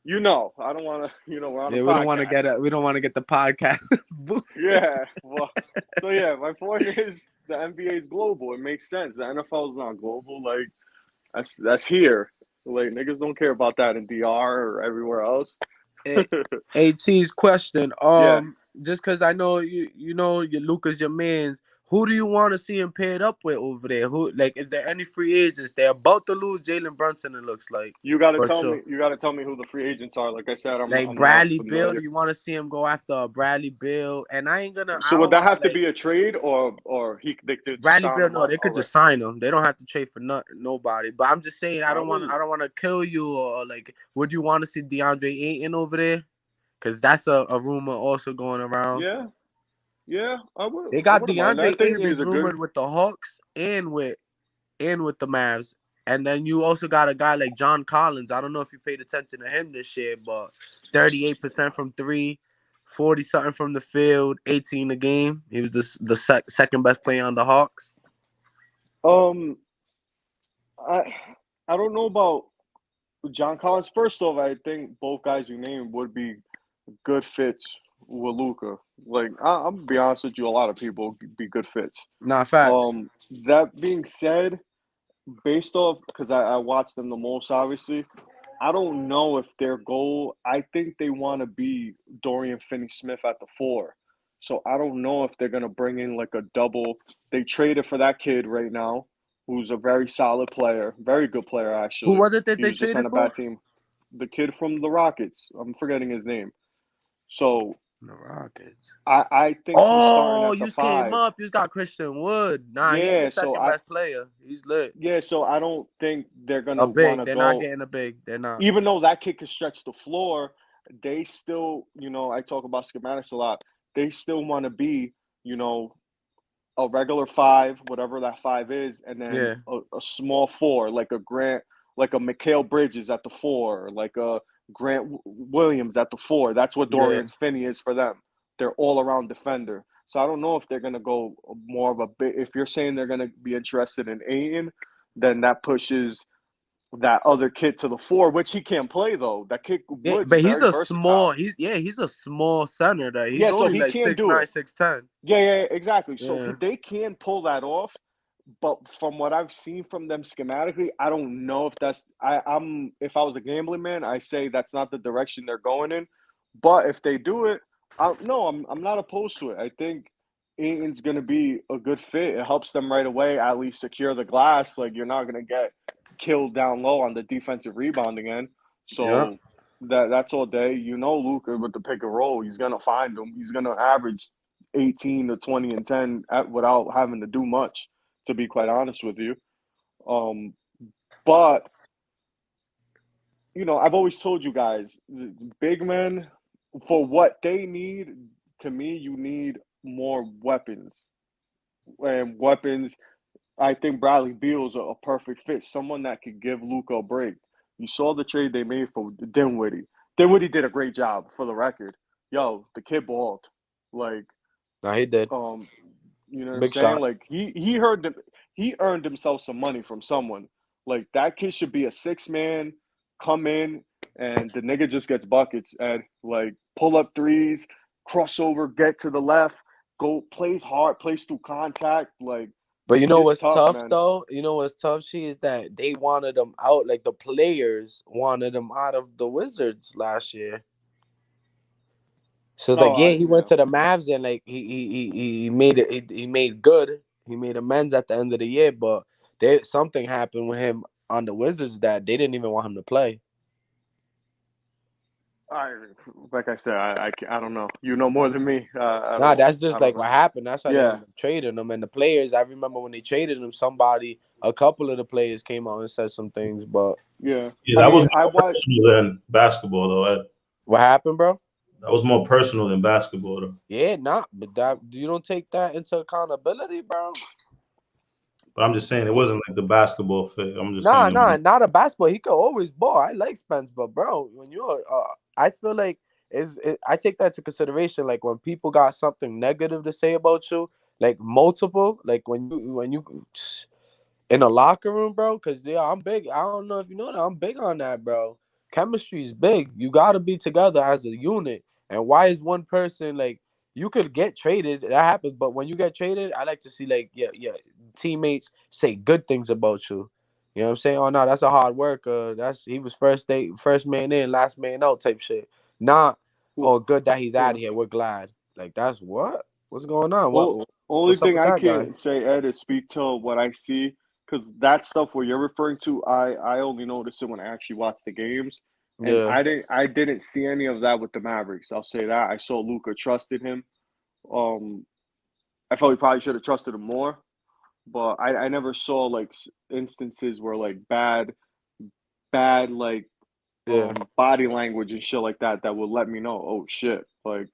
you know, I don't want to. We're on a Yeah, we don't want to get podcast. it. We don't want to get the podcast. Yeah. Well. So yeah, my point is the NBA is global. It makes sense. The NFL is not global. Like that's here. Like niggas don't care about that in DR or everywhere else. AT's question. Yeah. Just because I know you know your Lucas, your man's. Who do you want to see him paired up with over there? Who is there any free agents? They're about to lose Jalen Brunson. It looks like You got to for tell sure. me. You got to tell me who the free agents are. Like I said, Like I'm not Bradley Bill, do familiar. you want to see him go after a Bradley Bill? And So I would don't that want have to like be a trade or they could just Bradley sign Bill. him No, up they could already? just sign him. They don't have to trade for nobody. But I'm just saying, I would. I don't want to kill you or like. Would you want to see DeAndre Ayton over there? Because that's a rumor also going around. Yeah. Yeah. I would. They I got wouldn't mind that. I DeAndre think he's Ayton's a good. rumored with the Hawks and with the Mavs. And then you also got a guy like John Collins. I don't know if you paid attention to him this year, but 38% from three, 40 something from the field, 18 a game. He was the second best player on the Hawks. Um. I I don't know about John Collins. First off, I think both guys you named would be good fits with Luca. Like I'm gonna be honest with you, a lot of people would be good fits. Nah, facts. That being said, based off because I watch them the most, obviously, I don't know if their goal. I think they want to be Dorian Finney-Smith at the 4. So I don't know if they're gonna bring in like a double. They traded for that kid right now, who's a very solid player, very good player Who actually. was it that He they was just on traded a for? bad team. The kid from the Rockets. I'm forgetting his name. So The Rockets. I think he's starting Oh, at the you came 5. up. You got Christian Wood. Nah, he ain't the Yeah. So second best player. He's lit. I don't think they're A gonna want big. to They're not go. getting a big. They're not. Even though that kid can stretch the floor, they still, I talk about schematics a lot. They still want to be, you know, a regular 5, whatever that 5 is, and then Yeah. a small 4, like a Grant, like a Micheal Bridges at the 4, like a Grant Williams at the 4. That's what Yeah. Dorian Finney is for them. they're all around defender. So I don't know if they're gonna go more of a bit. If you're saying they're gonna be interested in Ayton, then that pushes that other kid to the 4, which he can't play though. That kid Yeah, Wood's but he's very a versatile. small. He's a small center. That he's Yeah, so only he like can do 6'9", it. 6'10". Yeah, exactly. So Yeah. they can pull that off, but from what I've seen from them schematically, I don't know if that's. I'm if I was a gambling man, I say that's not the direction they're going in. But if they do it, no, I'm not opposed to it. I think Aiton's going to be a good fit. It helps them right away, at least secure the glass. Like you're not going to get killed down low on the defensive rebounding end. Yeah. So that's all day. Luka with the pick and roll, he's going to find them. He's going to average 18 to 20 and 10 without having to do much, to be quite honest with you. But I've always told you guys, big men, for what they need, to me, you need more weapons. And weapons, I think Bradley Beal's a perfect fit. Someone that could give Luka a break. You saw the trade they made for Dinwiddie. Dinwiddie did a great job, for the record. Yo, the kid balled. Like, Nah, he did. you know what I'm Big saying? shot. Like he earned himself some money from someone. Like that kid should be a 6-man, come in, and the nigga just gets buckets and like pull up threes, crossover, get to the left, go plays hard, plays through contact. Like But the you know kid's what's tough, tough man. though? You know what's tough? She is that they wanted him out. Like the players wanted him out of the Wizards last year. So it's like, yeah, he went Yeah. to the Mavs and like he made it. He made good. He made amends at the end of the year, but something happened with him on the Wizards that they didn't even want him to play. I like I said, I don't know. You know more than me. Nah, that's I just don't like know. what happened. That's how they Yeah, ended up trading him. And the players, I remember when they traded him, a couple of the players came out and said some things. But yeah. Yeah, I that was mean, I more watched. personal than basketball, though. Ed. what happened, bro? That was more personal than basketball, though. Yeah, not. But that you don't take that into accountability, bro. But I'm just saying it wasn't like the basketball fit. I'm just Nah, saying. not a basketball. He could always ball. I like Spence, but bro, when you're, I feel like I take that into consideration. Like when people got something negative to say about you, like multiple, like when you in a locker room, bro. Because yeah, I'm big. I don't know if you know that I'm big on that, bro. Chemistry is big. You got to be together as a unit. And why is one person like you could get traded? That happens, but when you get traded, I like to see like yeah, teammates say good things about you. You know what I'm saying? Oh no, that's a hard worker. He was first man in, last man out type shit. Not oh good that he's out Yeah. of here. We're glad. Like that's what's going on? Well, only What's up thing with I that guy? can't say, Ed, is speak to what I see, because that stuff where you're referring to, I only noticed it when I actually watched the games, and Yeah, I didn't see any of that with the Mavericks. I'll say that I saw Luka trusted him. Um, I felt he probably should have trusted him more, but I never saw like instances where like bad like yeah. body language and shit like that would let me know, oh shit, like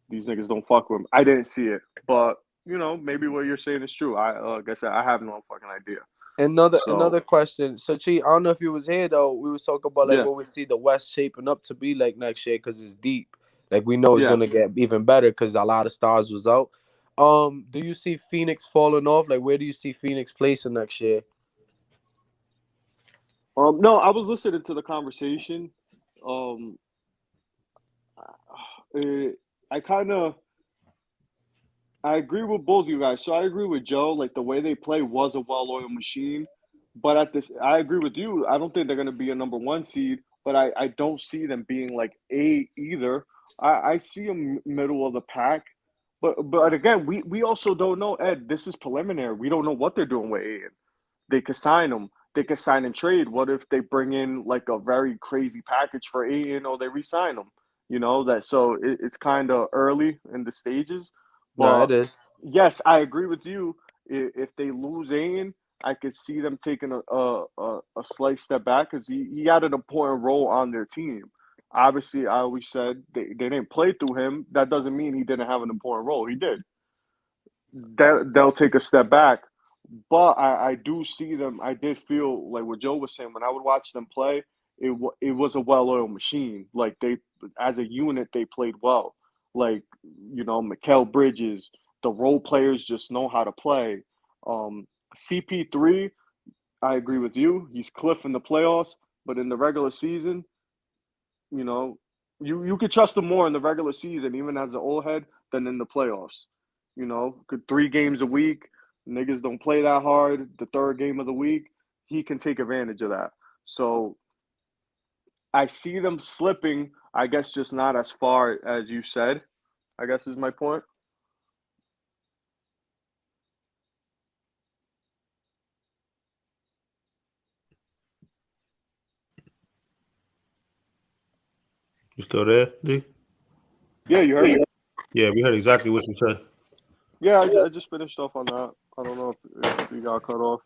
these niggas don't fuck with him. I didn't see it, but maybe what you're saying is true. Like I said, I have no fucking idea. Another So question. So, Chi, I don't know if you was here though. We was talking about like yeah, what we see the West shaping up to be like next year because it's deep. Like we know it's yeah. gonna get even better because a lot of stars was out. Do you see Phoenix falling off? Like, where do you see Phoenix placing next year? No, I was listening to the conversation. Um, I kind of I agree with both of you guys. So I agree with Joe. Like the way they play was a well-oiled machine. But I agree with you. I don't think they're going to be a number 1 seed. But I don't see them being like A either. I see them middle of the pack. But again, we also don't know, Ed. This is preliminary. We don't know what they're doing with Aiden. They could sign him. They could sign and trade. What if they bring in like a very crazy package for Aiden or they re-sign him? So it's kind of early in the stages. Nah, it But is. yes, I agree with you. If they lose Aiden, I could see them taking a slight step back because he had an important role on their team. Obviously, I always said they didn't play through him. That doesn't mean he didn't have an important role. He did. They'll take a step back. But I do see them. I did feel like what Joe was saying when I would watch them play. It was a well-oiled machine. Like as a unit, they played well. like, you know, Micheal Bridges. The role players just know how to play. CP3, I agree with you. He's Cliff in the playoffs, but in the regular season, you know, you could trust him more in the regular season, even as an old head, than in the playoffs. You know, 3 games a week, niggas don't play that hard. The third game of the week, he can take advantage of that. So I see them slipping, I guess just not as far as you said, I guess is my point. You still there, D? Yeah, you heard me? Yeah, we heard exactly what you said. Yeah, I just finished off on that. I don't know if you got cut off.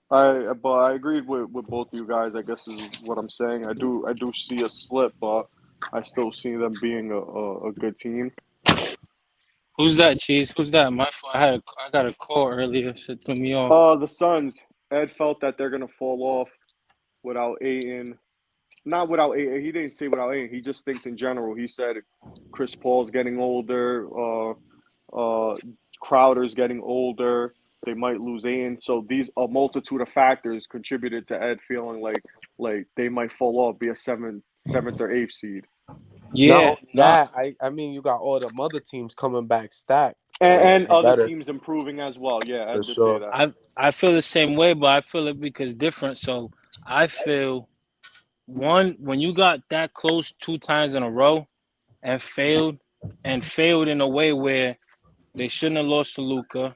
But I agreed with both of you guys. I guess is what I'm saying. I do see a slip, but I still see them being a good team. Who's that, Cheese? Who's that? My fault. I got a call earlier. So it threw me off. The Suns. Ed felt that they're gonna fall off without Ayton. Not without Ayton. He didn't say without Ayton. He just thinks in general. He said Chris Paul's getting older. Crowder's getting older. They might lose Ayton. So these a multitude of factors contributed to Ed feeling like they might fall off, be a seventh or eighth seed. Not Yeah, only no, that, I mean, you got all the other teams coming back stacked And and other better teams improving as well. Yeah, for Ed did say sure. that. I feel the same way, but I feel it because different. So I feel one when you got that close 2 times in a row and failed in a way where they shouldn't have lost to Luka,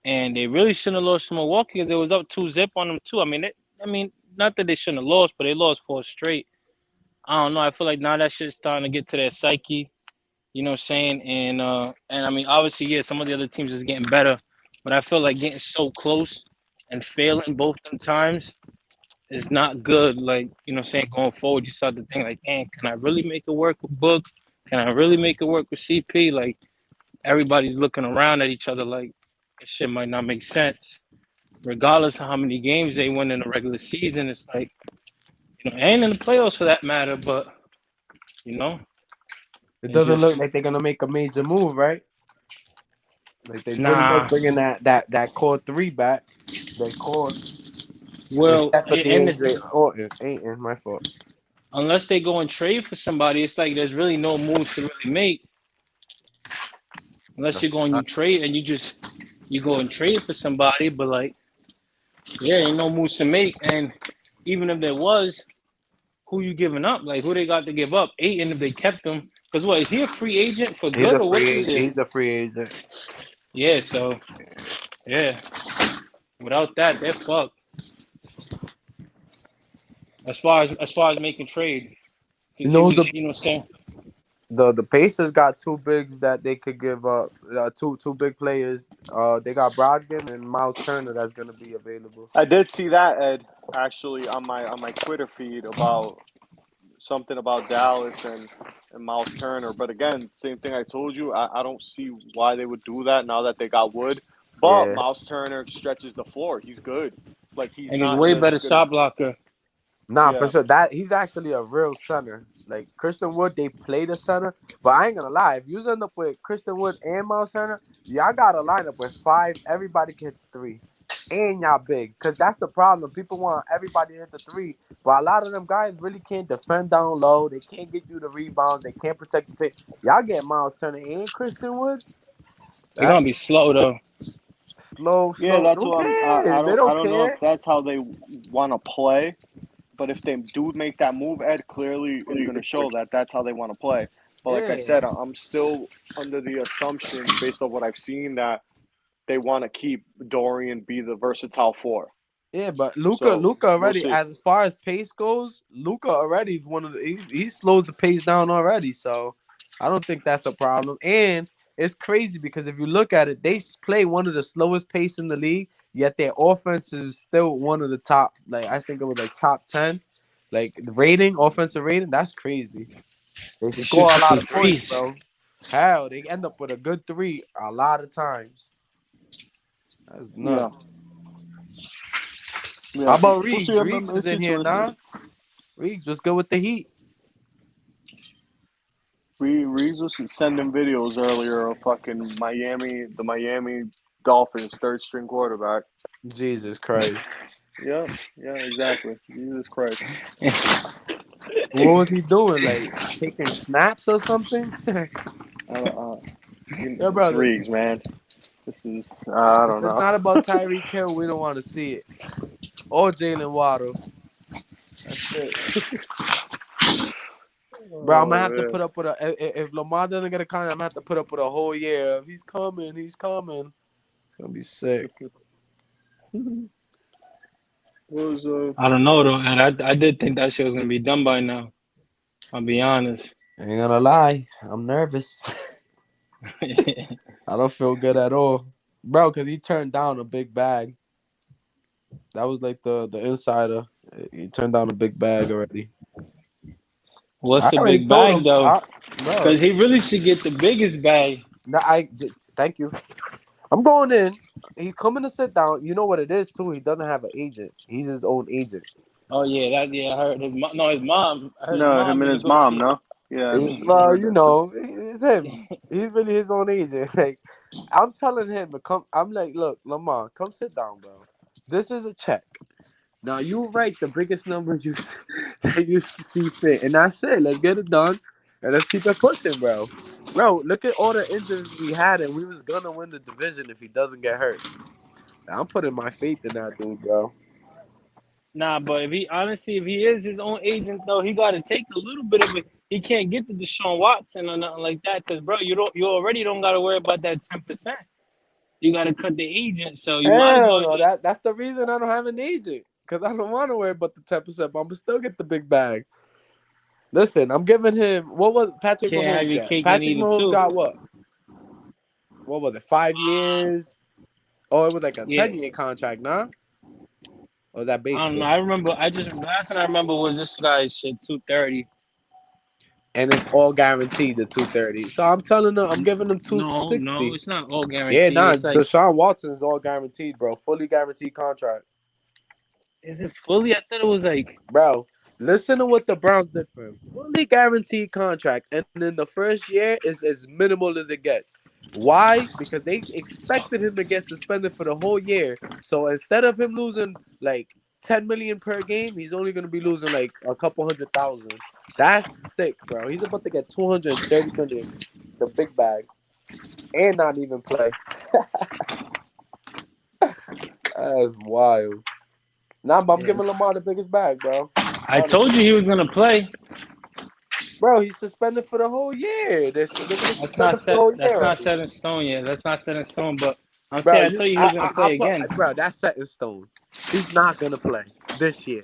and they really shouldn't have lost to Milwaukee because it was up 2-0 on them too. I mean, not that they shouldn't have lost, but they lost 4 straight. I don't know. I feel like now that shit's starting to get to their psyche. You know what I'm saying? And I mean, obviously, yeah, some of the other teams is getting better, but I feel like getting so close and failing both them times is not good. Like, you know what I'm saying? Going forward, you start to think like, man, can I really make it work with Books? Can I really make it work with CP? Like, everybody's looking around at each other like this shit might not make sense. Regardless of how many games they win in the regular season, it's like, and in the playoffs for that matter, but you know, It it doesn't look just like they're gonna make a major move, right? Like they pretty much nah. bringing that core 3 back. They core Well, except for and it's DeAndre Orton. Ain't my fault. unless they go and trade for somebody, it's like there's really no moves to really make unless you go and you trade and you go and trade for somebody. But like, yeah, ain't no moves to make. And even if there was, who you giving up? Like, who they got to give up? Eight, and if they kept him, because what is he a free agent for He's good a or what's free his agent. deal? He's a free agent. Yeah, so yeah, without that, they're fucked. As far as making trades, You because know even the you know what I'm saying. the Pacers got 2 bigs that they could give up. Two big players. They got Brogdon and Miles Turner that's gonna be available. I did see that, Ed, actually on my Twitter feed about something about Dallas and Miles Turner. But again, same thing I told you. I don't see why they would do that now that they got Wood. But Yeah. Miles Turner stretches the floor. He's good. Like he's And he's not way better just gonna. shot blocker. Nah, for Yeah, sure. That he's actually a real center. Like Christian Wood, they play the center, but I ain't gonna lie. If you end up with Christian Wood and Miles Turner, y'all got a lineup with 5. Everybody can hit the 3, and y'all big. Cause that's the problem. People want everybody to hit the 3, but a lot of them guys really can't defend down low. They can't get you the rebounds. They can't protect the pick. Y'all get Miles Turner and Christian Wood. They're gonna be That's slow though. slow, yeah. slow. That's Who what cares? They I don't don't know if care. that's how they want to play. But if they do make that move, Ed, clearly it's going to show that that's how they want to play. But like I Yeah. said, I'm still under the assumption, based on what I've seen, that they want to keep Dorian be the versatile 4. Yeah, but Luca, So Luca we'll already, see. as far as pace goes, Luca already is one of the he slows the pace down already. So I don't think that's a problem. And it's crazy because if you look at it, they play one of the slowest pace in the league, yet their offense is still one of the top. Like I think it was like top 10, like the rating, offensive rating. That's crazy. They They shoot score a lot fucking of points, threes. bro. Hell, they end up with a good 3 a lot of times. That's Yeah, nuts. How yeah. about We'll see. Reeves? Reeves is It's in here interesting. now. Reeves, what's good with the Heat? Reeves was sending videos earlier of fucking the Miami Dolphins third string quarterback. Jesus Christ. Yeah, exactly. Jesus Christ. What was he doing? Like taking snaps or something? I don't, Yeah, it's brother. Reeves, man. This is I If don't it's know. not about Tyreek Hill, we don't want to see it. Or Jalen Waddle. That's it. Bro, I'm gonna have to Yeah. put up with if Lamar doesn't get a contract, I'm gonna have to put up with a whole year. If he's coming, he's coming. It's gonna be sick. What was I don't know though, and I did think that shit was gonna be done by now. I'll be honest. I ain't gonna lie, I'm nervous. I don't feel good at all, bro. Cause he turned down a big bag. That was like the insider. He turned down a big bag already. What's I the already big told bag him, though? bro. Because he really should get the biggest bag. No, thank you. I'm going in. He coming to sit down. You know what it is too. He doesn't have an agent. He's his own agent. Oh yeah, I heard his mom. No, his mom. I heard his no him mom and his mom? negotiate. No. Yeah, I Well, heard you that too. know, it's him. He's really his own agent. Like, I'm telling him to come. I'm like, look, Lamar, come sit down, bro. This is a check. Now you write the biggest numbers you that you see fit, and that's it. Let's get it done, and let's keep it pushing, bro. Bro, look at all the injuries we had, and we was gonna win the division if he doesn't get hurt. I'm putting my faith in that dude, bro. Nah, but if he is his own agent though, he got to take a little bit of it. He can't get the Deshaun Watson or nothing like that, because bro, you already don't got to worry about that 10%. You got to cut the agent, so you might as Hell well no, just. that's the reason I don't have an agent, because I don't want to worry about the 10%, but I'm gonna still get the big bag. Listen, I'm giving him what was Patrick Can't have Mahomes your got? cake and Patrick eat it Mahomes too. got what? What was it? 5 years? Oh, it was like a Yeah, 10-year contract, nah? Or was that I don't know. baseball? I remember. Last thing I remember was this guy's shit 230. And it's all guaranteed the 230. So I'm telling them, I'm giving them No, 260. it's not all Yeah, guaranteed. nah, It's like, Deshaun Watson is all guaranteed, bro. Fully guaranteed contract. is it fully? I thought it was like. Bro, listen to what the Browns did for him. Fully guaranteed contract. And then the first year is as minimal as it gets. Why? Because they expected him to get suspended for the whole year. So instead of him losing like 10 million per game, he's only gonna be losing like a couple 100,000. That's sick, bro. He's about to get 230 million, the big bag, and not even play. That's wild. Nah, but I'm Yeah. giving Lamar the biggest bag, bro. I told you he was gonna play. Bro, he's suspended for the whole year. They're gonna That's suspend not him for the set. whole That's year not already. set in stone yet. That's not set in stone. But I'm Bro, saying I told you he was gonna play again. bro, that's set in stone. He's not gonna play this year.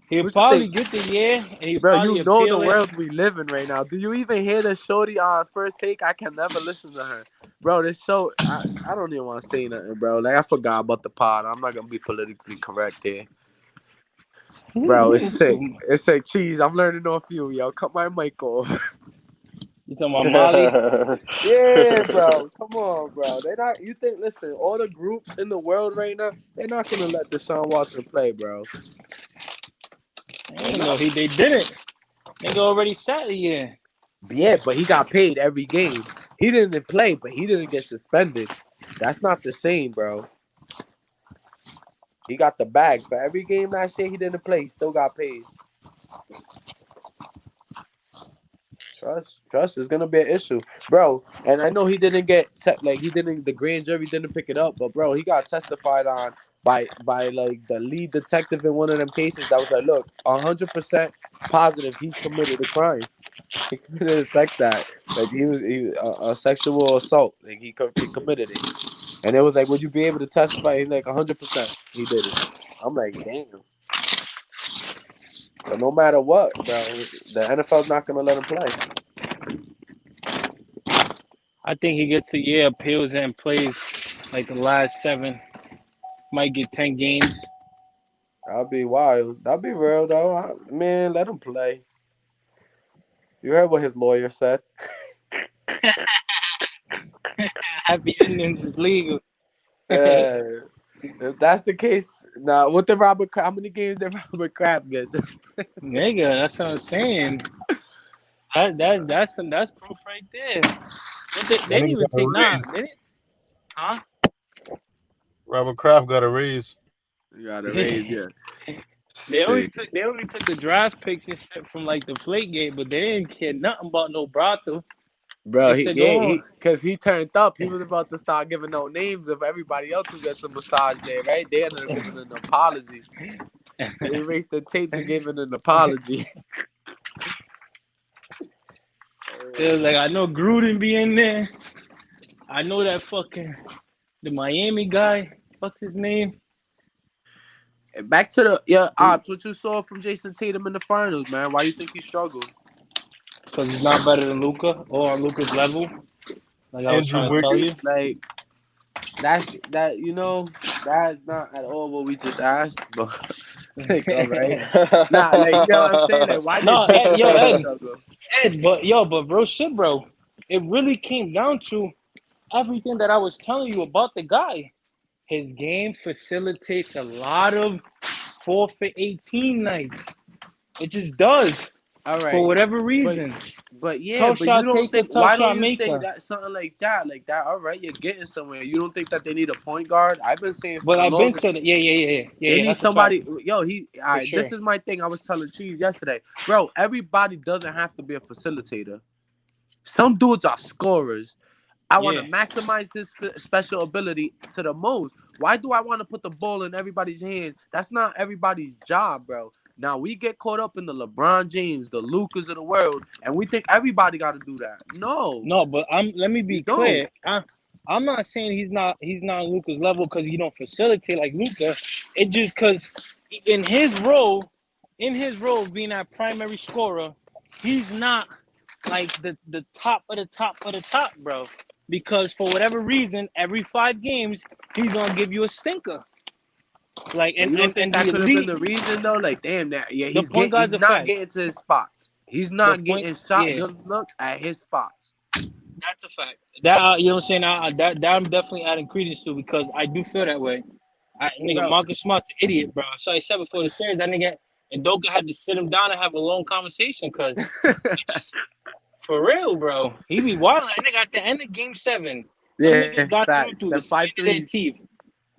He'll What you probably think? get the year, and he'll Bro, probably you know the appeal it. world we live in right now. Do you even hear the shorty on First Take? I can never listen to her. Bro, this show, I don't even want to say nothing, bro. Like, I forgot about the pod. I'm not going to be politically correct here. Bro, it's sick. It's sick. Cheese, I'm learning off you, yo. Cut my mic off. You talking about Molly? Yeah, bro. Come on, bro. They not. You think? Listen, all the groups in the world right now, they're not gonna let Deshaun Watson play, bro. They're You know not. they didn't. Nigga already sat a year. Yeah, but he got paid every game. He didn't play, but he didn't get suspended. That's not the same, bro. He got the bag for every game last year. He didn't play. He still got paid. Trust is gonna be an issue, bro. And I know he didn't get he didn't. The grand jury didn't pick it up, but bro, he got testified on by like the lead detective in one of them cases that was like, look, 100% positive he committed a crime. He committed a sex act. Like he a sexual assault. Like he committed it. And it was like, would you be able to testify? He's like 100%. He did it. I'm like, damn. So no matter what, bro, the NFL's not gonna let him play. I think he gets a year, appeals and plays like the last 7. Might get 10 games. That'll be wild. That'll be real though. Man, let him play. You heard what his lawyer said. Happy endings is legal. If that's the case, now what the how many games did Robert Kraft get? Nigga, that's what I'm saying. That's proof right there. They That didn't nigga even got a take nah. raise. They didn't, huh? Robert Kraft got a raise. You got to raise, yeah. Shit. They only took the draft picks and shit from like the Flake game, but they didn't care nothing about no brothel. Bro, They said go on. because he turned up. He was about to start giving out names of everybody else who gets a massage there, right? They ended up giving an apology. They erased the tapes and gave an apology. It was like I know Gruden be in there. I know that fucking the Miami guy. What's his name? Back to the ops. What you saw from Jason Tatum in the finals, man? Why you think he struggled? Because he's not better than Luka or on Luka's level. Like I was Andrew trying to tell you. Wiggins. Like that's not at all what we just asked. But like, all right, nah, like you know what I'm saying? Like, why did No, Jason Tatum Ed, struggle? but real shit, bro. It really came down to everything that I was telling you about the guy. His game facilitates a lot of 4 for 18 nights. It just does All for right, whatever but reason. yeah, Tough but you shot don't taker, think tough why don't shot you say maker. that something like that? Like that, all right, you're getting somewhere. You don't think that they need a point guard? I've been saying for But the I've been longest said it. Yeah. they need That's a fact somebody. Yo, all for right, sure. this is my thing. I was telling Cheese yesterday. Bro, everybody doesn't have to be a facilitator. Some dudes are scorers. I want to Yeah. maximize his special ability to the most. Why do I want to put the ball in everybody's hand? That's not everybody's job, bro. Now we get caught up in the LeBron James, the Lucas of the world, and we think everybody got to do that. No, No, but let me you be don't. clear. I'm not saying he's not on Luka's level because he don't facilitate like Luka. It just because in his role of being that primary scorer, he's not like the top of the top of the top, bro. Because for whatever reason, every 5 games he's gonna give you a stinker. Like But you don't think and that the could have been elite, the reason though? Like, damn, that yeah, the point guard's he's a not fact. getting to his spots. He's The not point, getting yeah. shotgun looks at his spots. That's a fact. That you know what I'm saying. That I'm definitely adding credence to because I do feel that way. Nigga, Bro, Marcus Smart's an idiot, bro. So I said before the series, that nigga and Doka had to sit him down and have a long conversation because for real, bro, he be wild. That nigga at the end of Game 7, them yeah, niggas got facts. through The the skin five of their threes. teeth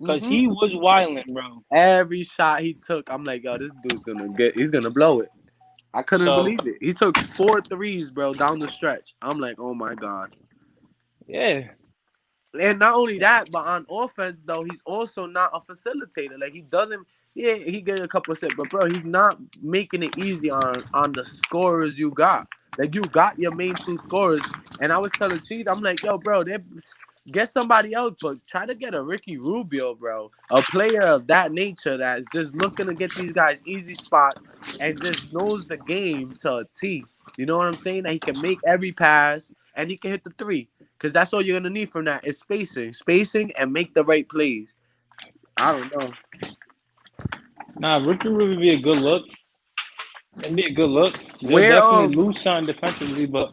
because Mm-hmm. he was wilding, bro. Every shot he took, I'm like, yo, this dude's he's gonna blow it. I couldn't So believe it. He took 4 threes, bro, down the stretch. I'm like, oh my god. yeah, And not only that, but on offense though, he's also not a facilitator. Like he doesn't. Yeah, he get a couple of assists, but bro, he's not making it easy on the scorers you got. Like you got your main 2 scorers, and I was telling Cheese, I'm like, yo, bro, get somebody else, but try to get a Ricky Rubio, bro, a player of that nature that's just looking to get these guys easy spots and just knows the game to a T. You know what I'm saying? That he can make every pass and he can hit the three. Because that's all you're gonna need from that is spacing, and make the right plays. I don't know. nah, Ricky would be a good look. It'd be a good look. They'll Where definitely lose something defensively, but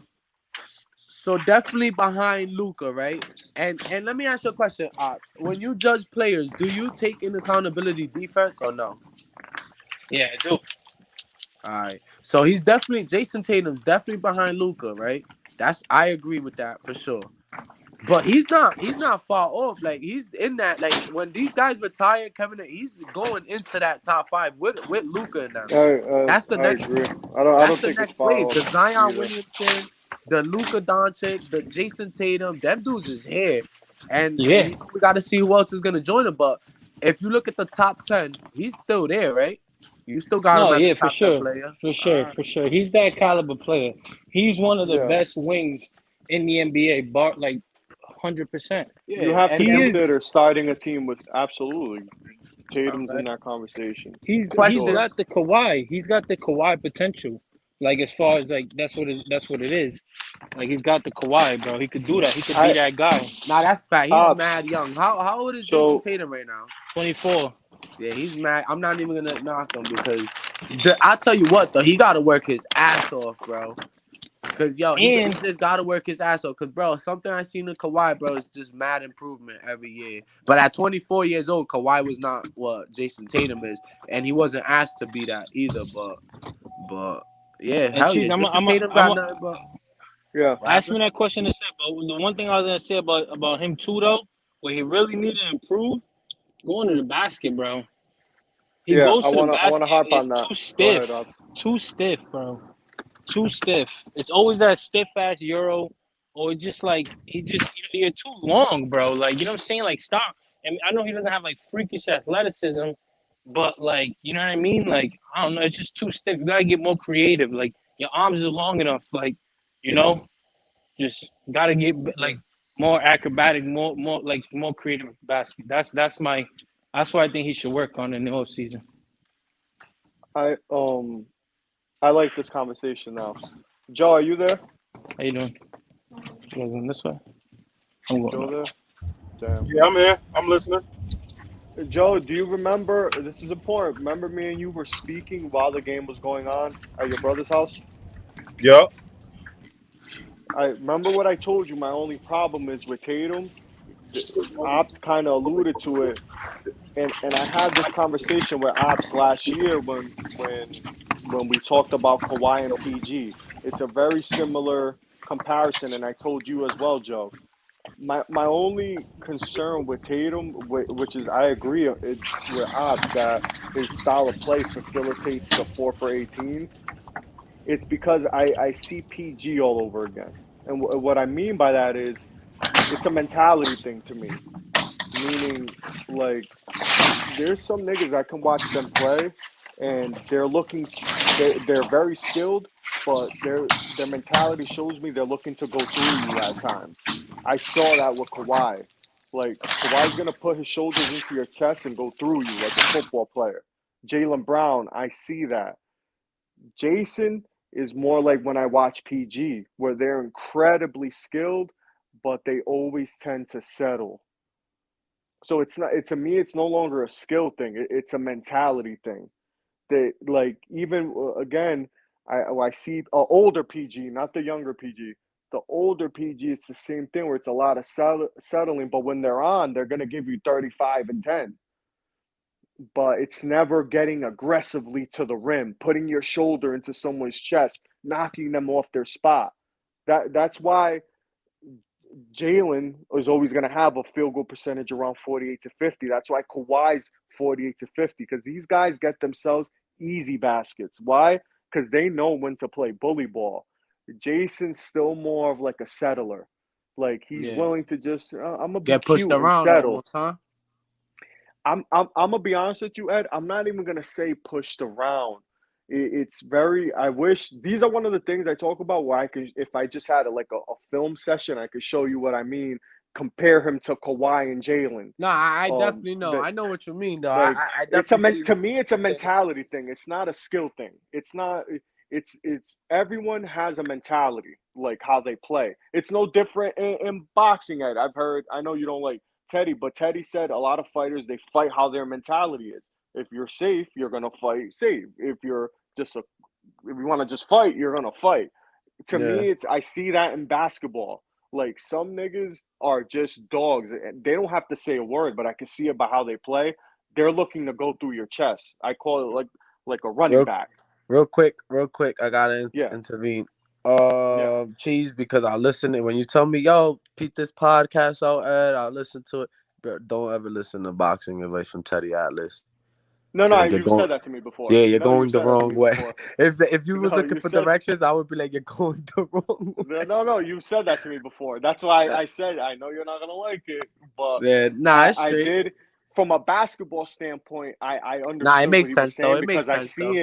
so definitely behind Luca, right? And let me ask you a question. When you judge players, do you take in accountability defense or no? yeah, I do. All right. So he's definitely Jason Tatum's definitely behind Luca, right? I agree with that for sure. But he's not far off. Like he's in that. Like when these guys retire, he's going into that top 5 with Luca and them. That's the I next. agree. I That's don't the think it's next far wave. off The Zion either. Williamson, the Luka Doncic, the Jason Tatum, them dudes is here. And Yeah. we got to see who else is gonna join him. But if you look at the top 10, he's still there, right? You still got him No, as a yeah, top 10 player. for sure. He's that caliber player. He's one of the Yeah, best wings in the NBA, bar like 100%. you Yeah, have to He is. consider starting a team with absolutely all Tatum's in right. that conversation for He's sure. Questions. got the Kawhi. He's got the Kawhi potential. Like as far as like that's what it is. Like he's got the Kawhi, bro. He could do that. He could be I that guy. Nah, that's fat. He's Ops. mad young. How old is Jason So Tatum right now? 24. Yeah, he's mad. I'm not even gonna knock him because I'll tell you what though, he gotta work his ass off, bro. Cause yo, he And just gotta work his ass off. Cause bro, something I seen in Kawhi, bro, is just mad improvement every year. But at 24 years old, Kawhi was not what Jason Tatum is, and he wasn't asked to be that either. But Yeah, And hell Cheese, yeah. Jason Tatum got nothing but Yeah. what ask me happened? that question in a sec. But the one thing I was gonna say about him too, though, where he really need to improve, going to the basket, bro. He Yeah, goes to the I wanna basket, harp it's on that. too Go stiff, ahead, Ops. bro. Too stiff. It's always that stiff ass euro, or just like he just you're too long, bro. Like you know what I'm saying? Like stop. And I know he doesn't have like freakish athleticism, but like you know what I mean? Like I don't know, it's just too stiff. You gotta get more creative. Like your arms is long enough. Like you know, just gotta get like more acrobatic, more like more creative basket. That's what I think he should work on in the off season. I I like this conversation now. Joe, are you there? How you doing? You going this way? I'm going Joe up. there? Damn. Yeah, I'm here. I'm listening. Joe, do you remember? This is important. Remember, me and you were speaking while the game was going on at your brother's house. Yup. I remember what I told you. My only problem is with Tatum. Ops kind of alluded to it, and I had this conversation with Ops last year when we talked about Kawhi and PG. It's a very similar comparison, and I told you as well, Joe. My only concern with Tatum, which is I agree with Ops that his style of play facilitates the 4 for 18s. It's because I see PG all over again, and what I mean by that is it's a mentality thing to me. Meaning, like, there's some niggas I can watch them play, and they're very skilled, but their mentality shows me they're looking to go through you at times. I saw that with Kawhi. Like Kawhi's gonna put his shoulders into your chest and go through you like a football player. Jaylen Brown, I see that. Jason is more like when I watch PG, where they're incredibly skilled, but they always tend to settle. So it's not. It, to me, it's no longer a skill thing. It's a mentality thing. That like even again, I see older PG, not the younger PG. The older PG, it's the same thing where it's a lot of settling. But when they're on, they're gonna give you 35 and 10. But it's never getting aggressively to the rim, putting your shoulder into someone's chest, knocking them off their spot. That's why Jalen is always going to have a field goal percentage around 48 to 50. That's why Kawhi's 48 to 50 because these guys get themselves easy baskets. Why? Because they know when to play bully ball. Jason's still more of like a settler. Like he's Yeah. willing to just, I'm gonna be Get pushed cute and around settle. almost, huh? I'm gonna be honest with you, Ed. I'm not even gonna say pushed around. It's very. I wish these are one of the things I talk about where I could, if I just had a film session, I could show you what I mean. Compare him to Kawhi and Jalen. No, I definitely know. That I know what you mean, though. like I it's a definitely see to me, it's a what you're saying. mentality thing. It's not a skill thing. It's not. It's everyone has a mentality like how they play. It's no different in boxing, Ed. I've heard. I know you don't like Teddy, but Teddy said a lot of fighters they fight how their mentality is. If you're safe, you're gonna fight safe. If you're just if you want to just fight, you're gonna fight. To Yeah. me, it's I see that in basketball. Like some niggas are just dogs. They don't have to say a word, but I can see it by how they play. They're looking to go through your chest. I call it like a running Real, back. real quick. I gotta Yeah, intervene. yeah. Cheese, because I listen. When you tell me, yo, peep this podcast out, Ed, I'll listen to it. But don't ever listen to boxing advice from Teddy Atlas. No, Like you're you've going, said that to me before. yeah, you're No, going you've the said that to wrong me way. before. If you was No, looking you for said directions, I would be like, you're going the wrong way. no. You've said that to me before. That's why I said I know you're not gonna like it, but Yeah, nah, it's I straight. did from a basketball standpoint. I Nah, it understood what makes he was sense though. saying It makes sense though.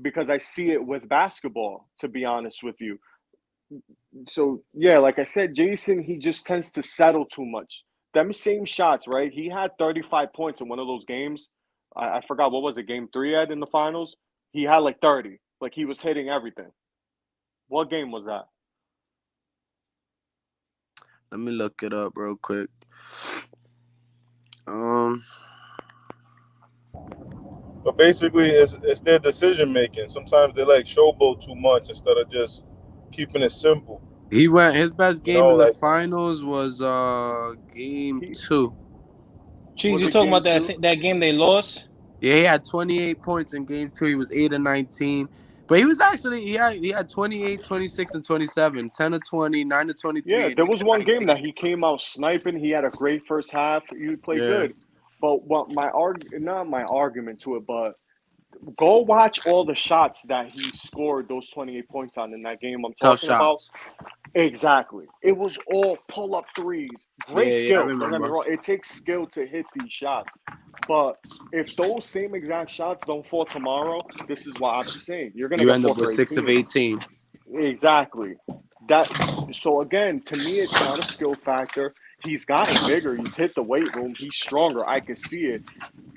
because I see it with basketball. To be honest with you, so yeah, like I said, Jason he just tends to settle too much. Them same shots, right? He had 35 points in one of those games. I forgot what was it, game three at in the finals. He had like 30. Like he was hitting everything. What game was that? Let me look it up real quick. Um, But basically, it's their decision making. Sometimes they like showboat too much instead of just keeping it simple. he went. His best You game know, in the like finals was game He 2. Cheese, was you it talking game about two? that game they lost? Yeah, he had 28 points in game 2. He was 8 of 19. But he was actually he had 28, 26, and 27, 10 to 20, 9 to Yeah, 23, and there he was had one game 19. that he came out sniping. He had a great first half. He played Yeah, good. But what not my argument to it, but go watch all the shots that he scored those 28 points on in that game I'm tough talking about. shots. Exactly. It was all pull-up threes. Great Yeah, I skill. Don't get me remember. wrong. It takes skill to hit these shots. But if those same exact shots don't fall tomorrow, this is what I'm just saying. You're gonna You get end up 4 with for 6 of 18. 18. Exactly. That so again, to me it's not a skill factor. He's gotten bigger. He's hit the weight room. He's stronger. I can see it.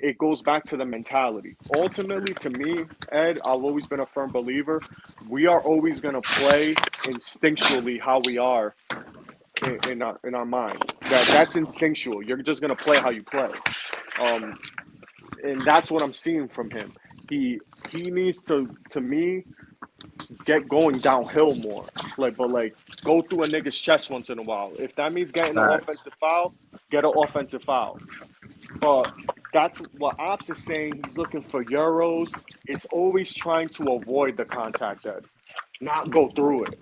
It goes back to the mentality. Ultimately, to me, Ed, I've always been a firm believer. We are always gonna play instinctually how we are in our mind. That's instinctual. You're just gonna play how you play. Um, and that's what I'm seeing from him. He needs to me get going downhill more. But go through a nigga's chest once in a while. If that means getting an Facts. offensive foul, get an offensive foul. But that's what Ops is saying. He's looking for euros. It's always trying to avoid the contact, Ed, not go through it.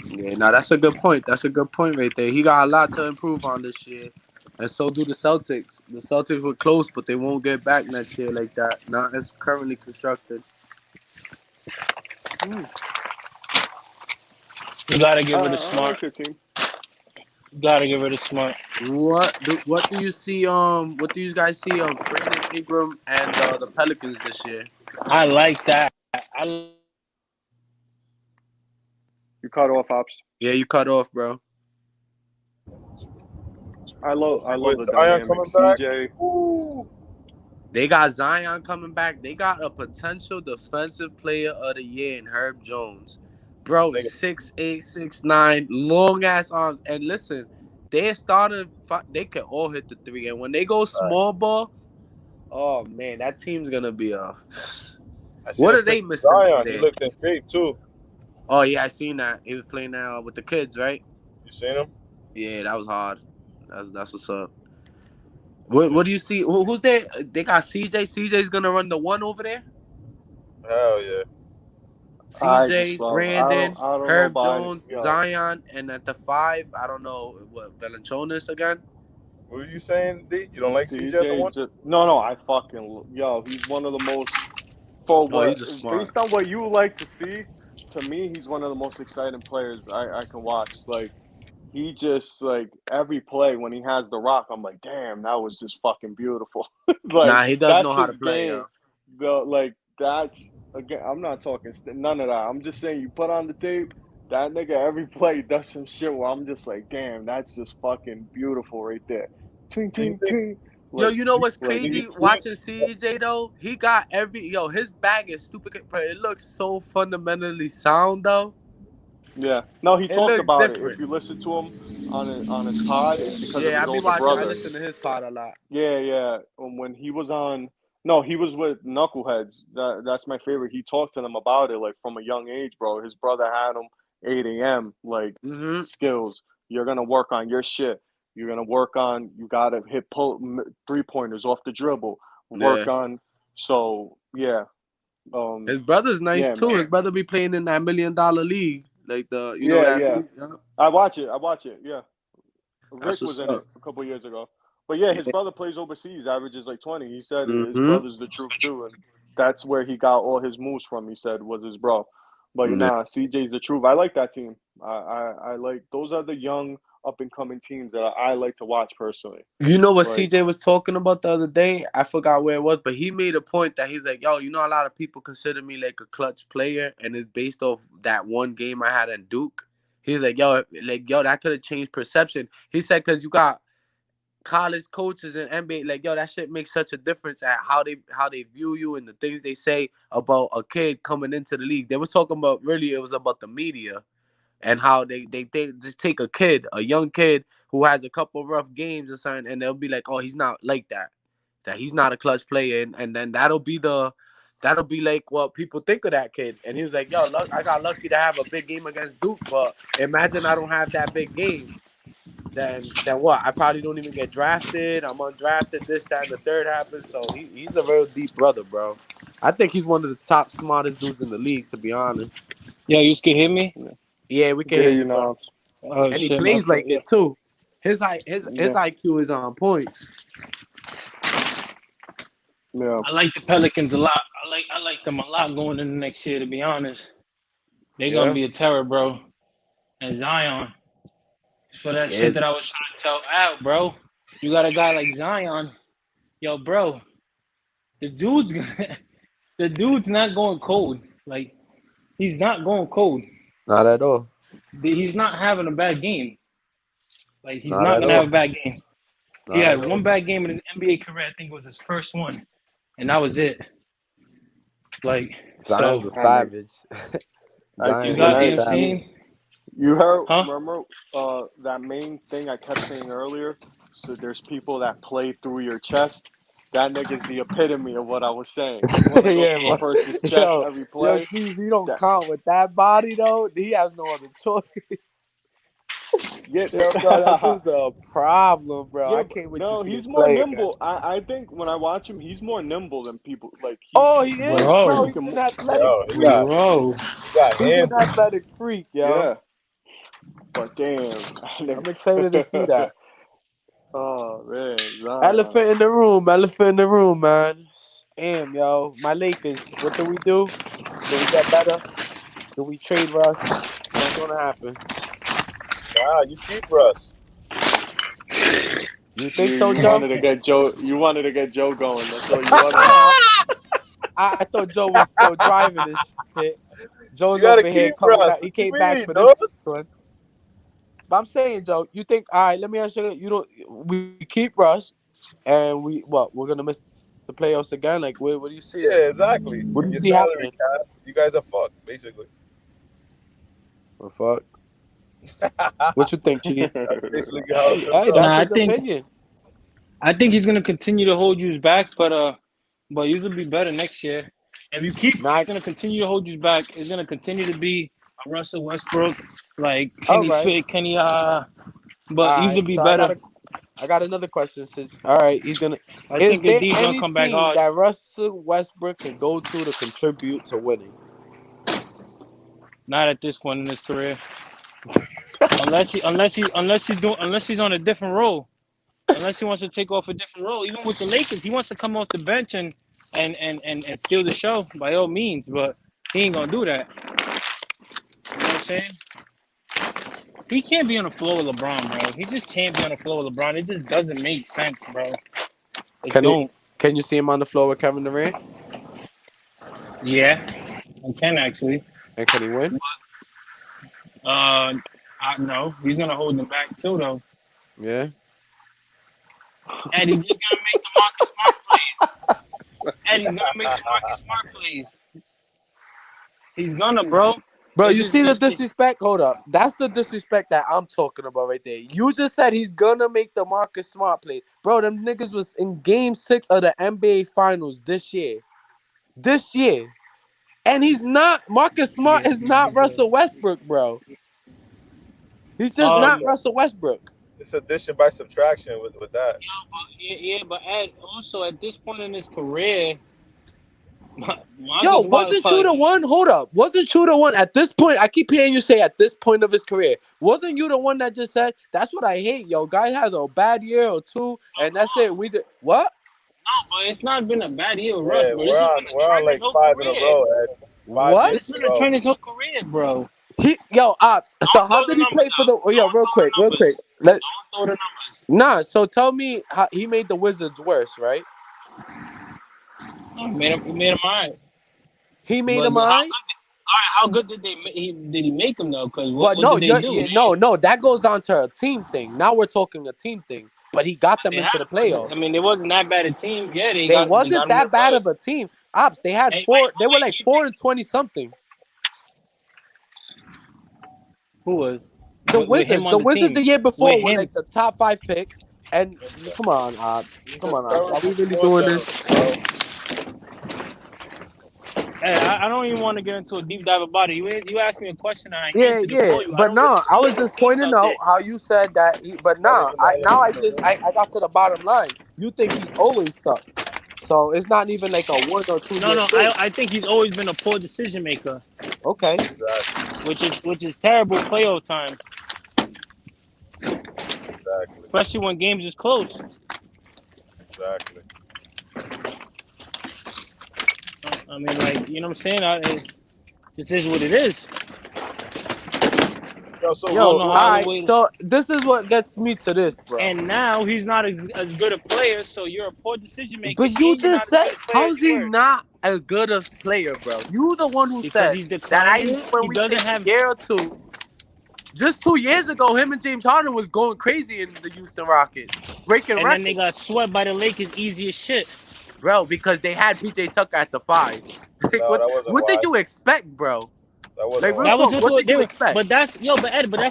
Yeah, now that's a good point. That's a good point right there. He got a lot to improve on this year. And so do the Celtics. The Celtics were close, but they won't get back next year like that. Not as currently constructed. You gotta get rid of I Smart. like your team. You gotta get rid of Smart. What do you see? What do you guys see of Brandon Ingram and the Pelicans this year? I like that. You cut off Ops. Yeah, you cut off, bro. I love With the Zion dynamic. coming back, CJ. ooh, They got Zion coming back. They got a potential defensive player of the year in Herb Jones. Bro, nigga, 6'8", 6'9", long ass arms. And listen, they started. They can all hit the three. And when they go small ball, oh man, that team's gonna be a. I seen What a are they picture of missing over Zion. He there? looked in shape too. Oh yeah, I seen that. He was playing now with the kids, right? You seen him? Yeah, that was hard. That's what's up. What do Just you see? Who's there? They got CJ. CJ's gonna run the one over there. hell yeah. I just CJ, love. Brandon, I don't know Herb about it. Jones, Yo, Zion, and at the 5, I don't know what Valanciunas again. What were you saying, D? You don't like CJ at the CJ one? just no. I fucking yo. He's one of the most for Oh, what he's a smart. based on what you like to see. To me, he's one of the most exciting players I can watch. Like he just like every play when he has the rock, I'm like, damn, that was just fucking beautiful. Like Nah, he does know that's how to his play, game. yo. Like that's again. I'm not talking none of that. I'm just saying you put on the tape. That nigga every play does some shit where I'm just like, damn, that's just fucking beautiful right there. Twing, Do you twing, think? twing. Yo, Like, you know what's Do like you, crazy? do you, Watching CJ though, he got his bag is stupid, but it looks so fundamentally sound though. yeah. No, he It talked looks about it. If different. you listen to him on his pod, it's because of Yeah, his I be older watching. I brother. listen to his pod a lot. Yeah, yeah. When he was on, no, he was with Knuckleheads. That's my favorite. He talked to them about it like from a young age, bro. His brother had him 8 a.m. like Mm-hmm. skills. You're gonna work on your shit. You're gonna work on. You gotta hit 3 pointers off the dribble. Yeah, Work on. So yeah, his brother's nice yeah, too. His man. brother be playing in that $1 million league, like Yeah, that yeah. league. Yeah. I watch it. I watch it. Yeah. That's Rick was what's in up. it a couple years ago. But yeah, his Yeah. brother plays overseas, averages like 20. He said his Mm-hmm. brother's the truth too, and that's where he got all his moves from. He said was his bro. But Yeah. nah, CJ's the truth. I like that team. I like those are the young up and coming teams that I like to watch personally. You know what Like CJ was talking about the other day? I forgot where it was, but he made a point that he's like, yo, a lot of people consider me like a clutch player, and it's based off that one game I had in Duke. He's like, yo, that could have changed perception. He said, because you got college coaches and NBA, like, yo, that shit makes such a difference at how they view you and the things they say about a kid coming into the league. They was talking about, really, it was about the media and how they just take a young kid who has a couple rough games or something, and they'll be like, oh, he's not like that. That he's not a clutch player, and then that'll be like what people think of that kid. And he was like, yo, look, I got lucky to have a big game against Duke, but imagine I don't have that big game. Then what? I probably don't even get drafted. I'm undrafted. This, that, and the third happens. So he's a real deep brother, bro. I think he's one of the top smartest dudes in the league, to be honest. Yo, you can hear me? Yeah, we can Yeah, hear you you, bro. know. Oh And he shit, my plays fault. like Yeah, it too. His Yeah. IQ is on point. Yeah. I like the Pelicans a lot. I like them a lot going into next year. To be honest, they're gonna Yeah, be a terror, bro. And Zion, for that yeah. shit that I was trying to tell out, bro. You got a guy like Zion, yo, bro. The dude's gonna, the dude's not going cold. Like he's not going cold. Not at all. He's not having a bad game. Like he's Not not at gonna have all. a bad game. He Not at had all. one bad game in his NBA career. I think it was his first one, and that was it. Like Zion's so, a savage. you Zion got is a me. I'm savage. saying, You heard? huh? Remember that main thing I kept saying earlier? So there's people that play through your chest. That nigga's the epitome of what I was saying. You want to go Yeah, through a but person's chest yo, every yo, play? Cheese, he don't That count with that body though. He has no other choice. get Yo, bro, that dude's a problem, bro. yeah, I but can't wait to no, see him he's more play again. nimble. I think when I watch him, he's more nimble than people. Like Oh, he like is, he's bro. Bro, He's moving. an athletic Yo, freak. bro. he got He's an handles. athletic freak, yo. Yeah, but damn, I'm excited to see that. oh man, Zion. Elephant in the room, elephant in the room, man. Damn, yo. My Lakers, what do we do? Do we get better? Do we trade Russ? What's gonna happen? Nah, you keep Russ. You think You so, you Joe? wanted to get Joe. You wanted to get Joe going. That's all you wanted. I thought Joe was still driving this shit. You Joe's gotta over here keep coming Russ. back. He What you came back mean, for dog? this one. But I'm saying, Joe, you think? All right, let me ask you. You don't. We keep Russ, and we what? We're gonna miss the playoffs again. Like, what do you see? Yeah, exactly. What do And you your see salary happening? cap, you guys are fucked, basically. Well, fuck. What you think, Chief? That's basically how it's Hey, gonna hey, go. that's Nah, his opinion. I think he's gonna continue to hold you back, but you will be better next year. If you keep, Nah, he's gonna continue to hold you back. It's gonna continue to be a Russell Westbrook, like all Kenny right, Fit, Kenny. But all you right. will be So better. I got another question. Since all right, he's gonna. I Is think there AD's gonna any come back team hard. that Russell Westbrook can go to contribute to winning? Not at this point in his career, unless he's on a different role. Unless he wants to take off a different role. Even with the Lakers, he wants to come off the bench and steal the show by all means, but he ain't gonna do that. You know what I'm saying? He can't be on the floor with LeBron, bro. He just can't be on the floor with LeBron. It just doesn't make sense, bro. It Can it? don't. Can you see him on the floor with Kevin Durant? Yeah, I can actually. And can he win? No, he's gonna hold them back too, though. Yeah. And he's just gonna make the Marcus Smart plays. And he's gonna make the Marcus Smart plays. He's gonna, bro. Bro, It you just, see the disrespect? Hold up. That's the disrespect that I'm talking about right there. You just said he's gonna make the Marcus Smart play. Bro, them niggas was in game 6 of the NBA Finals this year. This year. And he's not. Marcus Smart is not Russell Westbrook, bro. He's just Well, not Russell Westbrook. it's addition by subtraction with that. but also at this point in his career, Yo, Marcus Smart is wasn't you probably the one? Hold up. Wasn't you the one at this point? I keep hearing you say at this point of his career. Wasn't you the one that just said, that's what I hate, yo? Guy has a bad year or two, and that's it. We did what? no, but it's not been a bad year with Russ, Yeah, bro. This has been a we're on trend his like whole 5 in a career. row, Ed. 5 What? This years has in been a a row. trend his whole career, bro. Yo, Ops. So how Throw the did he play numbers for out. the? Oh, yo, real quick. Let Throw the numbers. Nah. So tell me how he made the Wizards worse, right? He made him all right. He made But them alright. how good did he make him though? Because what, But what no, did they do? no. That goes on to a team thing. Now we're talking a team thing. But he got them They had into the I playoffs. mean, they wasn't that bad a team. Yeah, they They got wasn't him to the that bad playoffs. of a team. Ops. They had Hey, four. They were like you 4-20 something. who was The with him Wizards. on The the Wizards team? the year With before were him? like the top 5 pick. And come on, Ops. He's Come a on, Ops. Are we terrible really floor doing general, this? bro. Hey, I don't even want to get into a deep dive about it. You asked me a question and I Yeah, answered it yeah. for you. I But don't really no, I see was any just teams pointing out there. out how you said that. But Not nah, even the I elephant in the room. got to the bottom line. You think he always sucked. So it's not even like a 1 or 2 year No. thing. I think he's always been a poor decision maker, Okay. which is terrible playoff time, Exactly. especially when games is close. Exactly. I mean, like, you know what I'm saying? This is what it is. Yo, so Yo, don't know all how right. the way. So this is what gets me to this, bro. And now he's not as good a player, so you're a poor decision maker. But you and you're just not as said, good a player how's as you he were. not as good a player, bro? You the one who Because said he's that I declining. hate when He we doesn't take have. a year or two. Just 2 years ago, him and James Harden was going crazy in the Houston Rockets, breaking And records. then they got swept by the Lakers easy as shit. Bro, because they had PJ Tucker at the 5. Like, no, that wasn't what why. did you expect, bro? That wasn't Like, why. real That was talk, just what what did they you were. expect? But that's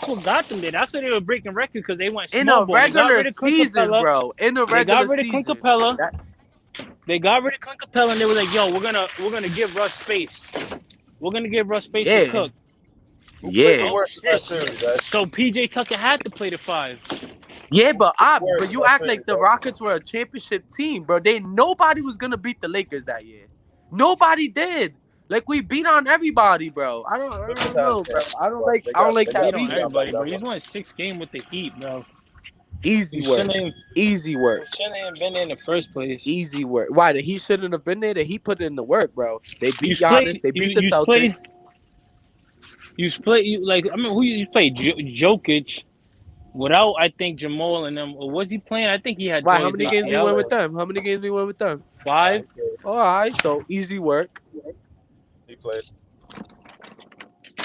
what got them there. That's why they were breaking records because they went In small a ball. They got regular rid of Clint season, Capella. bro. In a They got regular rid of Clint season. Capella. They got rid of Clint Capella, and they were like, "Yo, we're gonna give Russ space. We're gonna give Russ space to Yeah. cook." Who played the Yeah. worst in that series, Ed? So PJ Tucker had to play the 5. Yeah, but Worst you in that act like series, the Ed? Rockets were a championship team, bro. Nobody was gonna beat the Lakers that year. Nobody did. Like, we beat on everybody, bro. I don't know, bro. I don't like They that beat on reason. everybody, bro. He's won 6 games with the Heat, bro. Easy He work. shouldn't Easy work. have been there in the first place. Easy work. Why? He shouldn't have been there. That he put in the work, bro. They beat You Giannis. play. They beat the You Celtics. play. You play. You like. I mean, who you play? Jokic. Without, I think Jamal and them. Or was he playing? I think he had. Why? tore How his many games we ACL. won with them? How many games we won with them? 5. All right. So easy work. He played.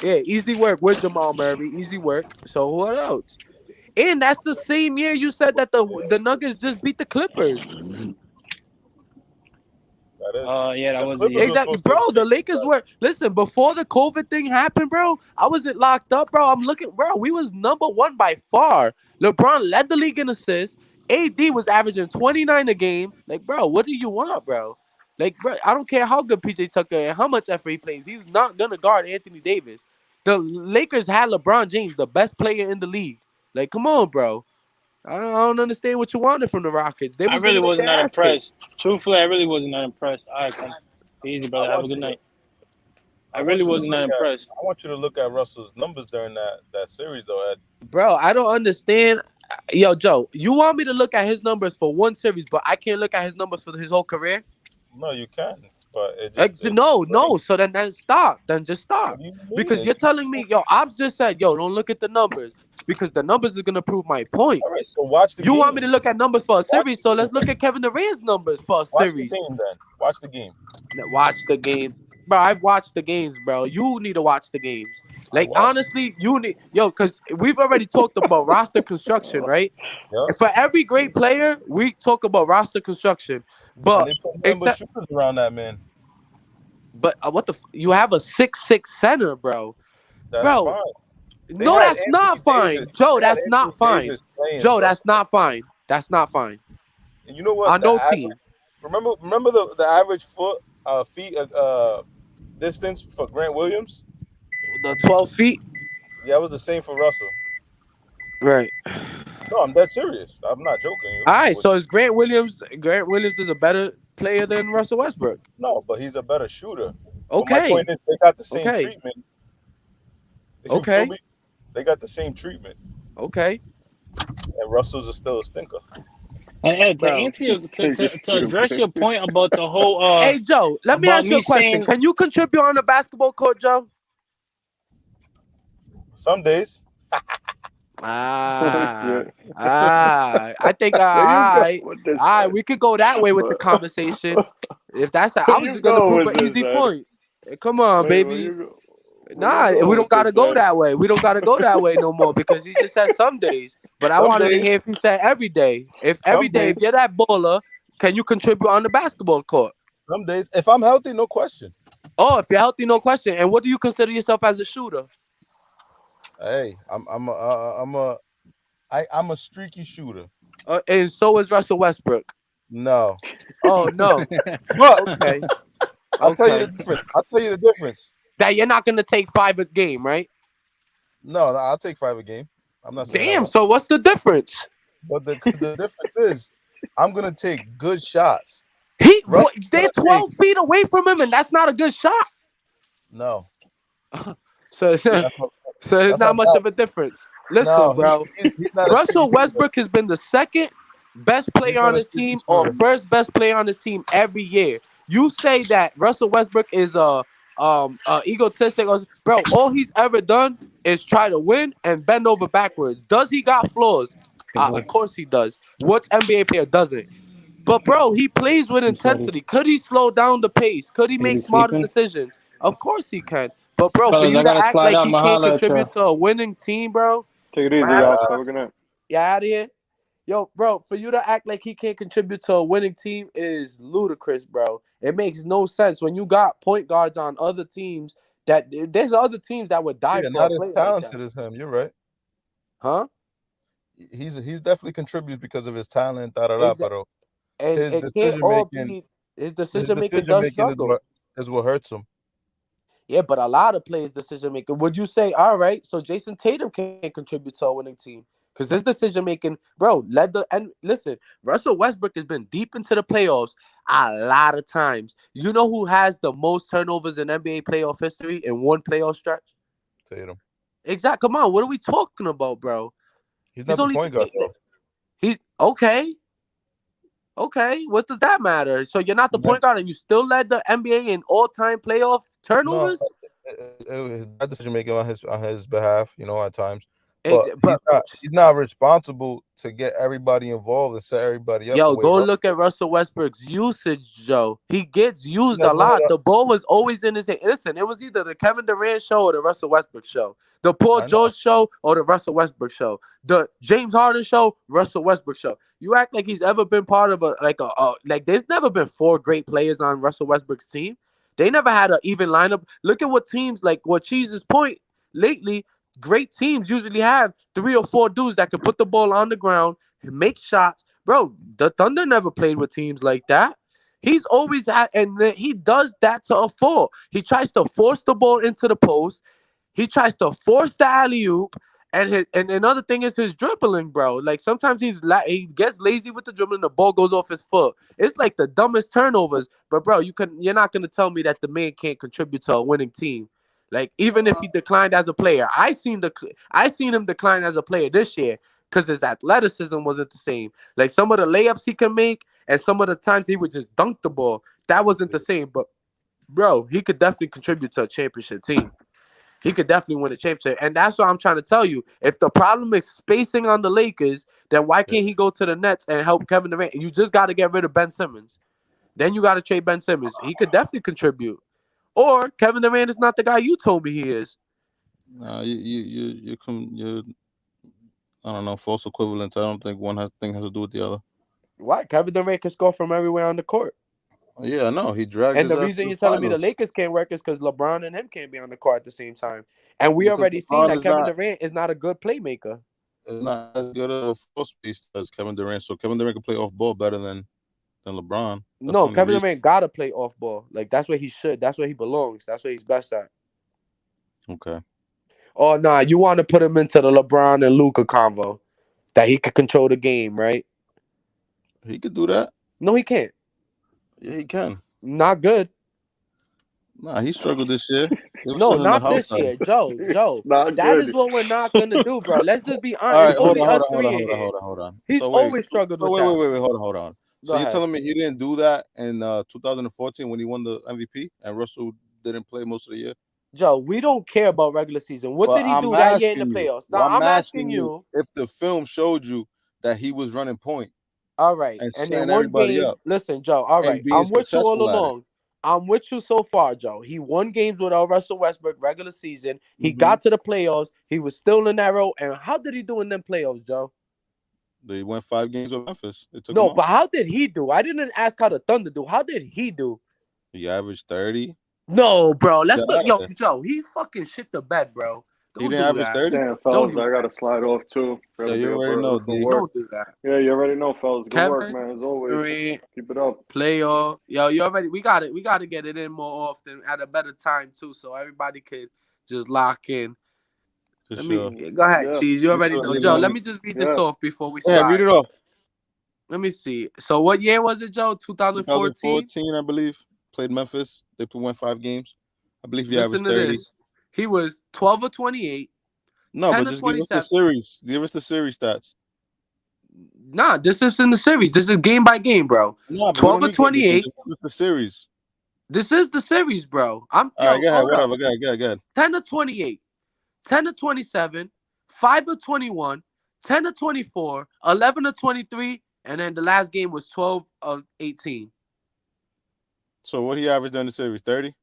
Yeah, easy work with Jamal Murray. Easy work. So what else? And that's the same year you said that the Nuggets just beat the Clippers. That is. Yeah, that The was Clippers the were Exactly, supposed to bro. The defeat Lakers them. were before the COVID thing happened, bro. I wasn't locked up, bro. I'm looking, bro. We was number 1 by far. LeBron led the league in assists. AD was averaging 29 a game. Like, bro, what do you want, bro? Like, bro, I don't care how good PJ Tucker and how much effort he plays. He's not gonna guard Anthony Davis. The Lakers had LeBron James, the best player in the league. Like, come on, bro. I don't understand what you wanted from the Rockets. They I was really gonna get wasn't their that ass kicked. impressed. Truthfully, I really wasn't that impressed. All right, come. Easy, brother. Have a good night. I really wasn't that impressed. I want you to look at Russell's numbers during that series, though, Ed. Bro, I don't understand. Yo, Joe, you want me to look at his numbers for one series, but I can't look at his numbers for his whole career? No, you can, but No. So then stop. Then just stop. Because you're telling me, yo, I've just said, yo, don't look at the numbers because the numbers are gonna prove my point. All right, so watch the game. You want me to look at numbers for a series, so let's look at Kevin Durant's numbers for a series. Watch the game, then. Watch the game. Watch the game. Bro, I've watched the games, bro. You need to watch the games. Like, honestly, you need, because we've already talked about roster construction, right? Yep. For every great player, we talk about roster construction. But and they put shooters around that man. But you have a 6'6" center, bro. That's bro, fine. No, that's not fine. Joe, that's not fine. Joe, that's not fine. That's not fine. And you know what? On no team. Remember the average feet distance for Grant Williams? The 12 feet? Yeah, it was the same for Russell. Right. No, I'm dead serious. I'm not joking. All right, so is Grant Williams is a better player than Russell Westbrook? No, but he's a better shooter. Okay. But my point is they got the same treatment. Okay. They got the same treatment. Okay. And Russell's still a stinker. And Ed, to address your point about the whole hey Joe, let me ask you a question. Can you contribute on the basketball court, Joe? Some days. I think we could go that way with the conversation. If that's I was just gonna prove an easy point. Come on, baby. Nah, we don't gotta go that way. We don't gotta go that way no more because he just said some days. But I wanted to hear if he said every day. If every day, if you're that baller, can you contribute on the basketball court? Some days, if I'm healthy, no question. Oh, if you're healthy, no question. And what do you consider yourself as a shooter? Hey, I'm a streaky shooter. And so is Russell Westbrook. No. Oh no. But okay. I'll tell you the difference. That you're not gonna take 5 a game, right? No, I'll take 5 a game. I'm not saying. Damn. So what's the difference? But the difference is, I'm gonna take good shots. They're 12 feet away from him, and that's not a good shot. No. So, That's so it's not much of a difference. Listen, bro. he's not a Russell Westbrook has been the second best player on his team or first best player on his team every year. You say that Russell Westbrook is egotistic, bro. All he's ever done is try to win and bend over backwards. Does he got flaws? Of course he does. What NBA player doesn't? But bro, he plays with intensity. Could he slow down the pace? Could he make smarter decisions? Of course he can. But bro, for Fellas, you I to gotta act slide like out. he I'ma can't holler at contribute y'all. to a winning team, bro. Take it easy, What y'all. happened? Have a good night. You out of here? Yo, bro, for you to act like he can't contribute to a winning team is ludicrous, bro. It makes no sense when you got point guards on other teams that there's other teams that would die for a not as player like talented that. as him. You're right. Huh? He's definitely contributes because of his talent. But And his it can't decision all making, be his decision making does struggle. is what hurts him. Yeah, but a lot of players' decision making. Would you say, all right, so Jason Tatum can contribute to a winning team? Because his decision making, bro, and listen, Russell Westbrook has been deep into the playoffs a lot of times. You know who has the most turnovers in NBA playoff history in one playoff stretch? Tatum. Exactly. Come on, what are we talking about, bro? He's not the point guard, though. He's okay. Okay, what does that matter? So you're not the point guard and you still led the NBA in all-time playoff turnovers? No, his bad decision making on his behalf, at times. But he's not responsible to get everybody involved and set everybody up. Yo, go look at Russell Westbrook's usage, Joe. He gets used a lot. The ball was always in his hand. Listen, it was either the Kevin Durant show or the Russell Westbrook show. The Paul George show or the Russell Westbrook show. The James Harden show, Russell Westbrook show. You act like he's ever been part of there's never been 4 great players on Russell Westbrook's team. They never had an even lineup. Look at what teams like what Cheese's point lately. Great teams usually have 3 or 4 dudes that can put the ball on the ground, make shots. Bro, the Thunder never played with teams like that. He's always and he does that to a fault. He tries to force the ball into the post. He tries to force the alley-oop. And another thing is his dribbling, bro. Like sometimes he gets lazy with the dribbling, the ball goes off his foot. It's like the dumbest turnovers. But bro, you're not gonna tell me that the man can't contribute to a winning team. Like even if he declined as a player, I seen him decline as a player this year because his athleticism wasn't the same. Like some of the layups he can make and some of the times he would just dunk the ball, that wasn't the same. But bro, he could definitely contribute to a championship team. He could definitely win a championship. And that's what I'm trying to tell you. If the problem is spacing on the Lakers, then why can't he go to the Nets and help Kevin Durant? You just got to get rid of Ben Simmons. Then you got to trade Ben Simmons. He could definitely contribute. Or Kevin Durant is not the guy you told me he is. No, you I don't know, false equivalence. I don't think one thing has to do with the other. Why? Kevin Durant can score from everywhere on the court. Yeah, I know. He dragged and the reason you're telling me the Lakers can't work is because LeBron and him can't be on the court at the same time. And we already seen that Kevin Durant is not a good playmaker. It's not as good of a floor space as Kevin Durant. So Kevin Durant can play off ball better than LeBron. No, Kevin Durant gotta play off ball. Like that's where he should. That's where he belongs. That's where he's best at. Okay. Oh nah, you want to put him into the LeBron and Luka convo that he could control the game, right? He could do that. No, he can't. Yeah, he can. Not good. Nah, he struggled this year. No, not this year, Joe. That is what we're not gonna do, bro. Let's just be honest. All right, only us three. Hold on. He's always struggled with that. Wait, hold on. So you're telling me he didn't do that in 2014 when he won the MVP and Russell didn't play most of the year? Joe, we don't care about regular season. What did he do that year in the playoffs? Now I'm asking you if the film showed you that he was running point. All right, and they won games. Listen, Joe. All right, I'm with you all along. I'm with you so far, Joe. He won games without Russell Westbrook regular season. He got to the playoffs. He was still in that row. And how did he do in them playoffs, Joe? They went 5 games with Memphis. No, but how did he do? I didn't ask how the Thunder do. How did he do? He averaged 30. No, bro. Let's look. Yo, Joe, he fucking shit the bed, bro. He didn't average 30? Damn, fellas, I got to slide off, too. Yeah, you already know, D. Don't do that. Yeah, you already know, fellas. Good work, man, as always. Keep it up. Playoff. Yo, you already, we got to get it in more often at a better time, too, so everybody could just lock in. Go ahead, Cheese. You already know. Joe, let me just read this off before we start. Yeah, read it off. Let me see. So what year was it, Joe? 2014? 2014, I believe. Played Memphis. They won 5 games. I believe he Listen averaged to 30. this. He was 12 of 28. No, 10 but of just give us the 27. series. Give us the series stats. Nah, this is in the series. This is game by game, bro. No, but 12 of 28. Just give us the series. This is the series, bro. All right, go ahead. Whatever. Go ahead. 10 of 28. 10 of 27. 5 of 21. 10 of 24. 11 of 23. And then the last game was 12 of 18. So what he averaged during the series? 30?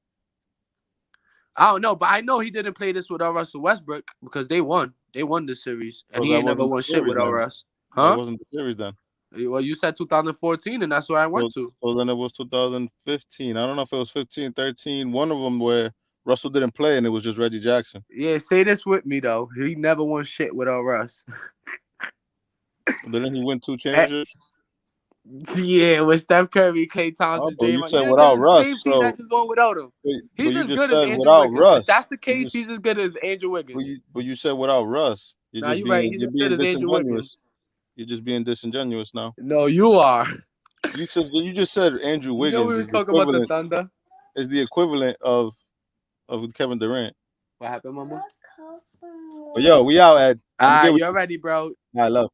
I don't know, but I know he didn't play this without Russell Westbrook because they won. They won the series. And So he that ain't never wasn't the won shit series without then. Russ. That Huh? wasn't the series then. Well, you said 2014, and that's where I went to. So then it was 2015. I don't know if it was 15, 13. One of them where Russell didn't play and it was just Reggie Jackson. Yeah, say this with me, though. He never won shit without Russ. Didn't he win 2 championships? Yeah, with Steph Curry, Klay Thompson, But you Draymond. said He's as good without as the Russ. same team that just won without him. But He's you as just good as said Andrew without Wiggins. Russ. If that's the case, he's as good as Andrew Wiggins. But you said without Russ. Nah, you're right. He's as good as Andrew Wiggins. You're just being disingenuous now. No, you are. You just said Andrew Wiggins. You know we was talking about the Thunder. Is the equivalent of Kevin Durant. What happened, Mama? But yo, we out, Ed. All right, you're ready, bro. I love.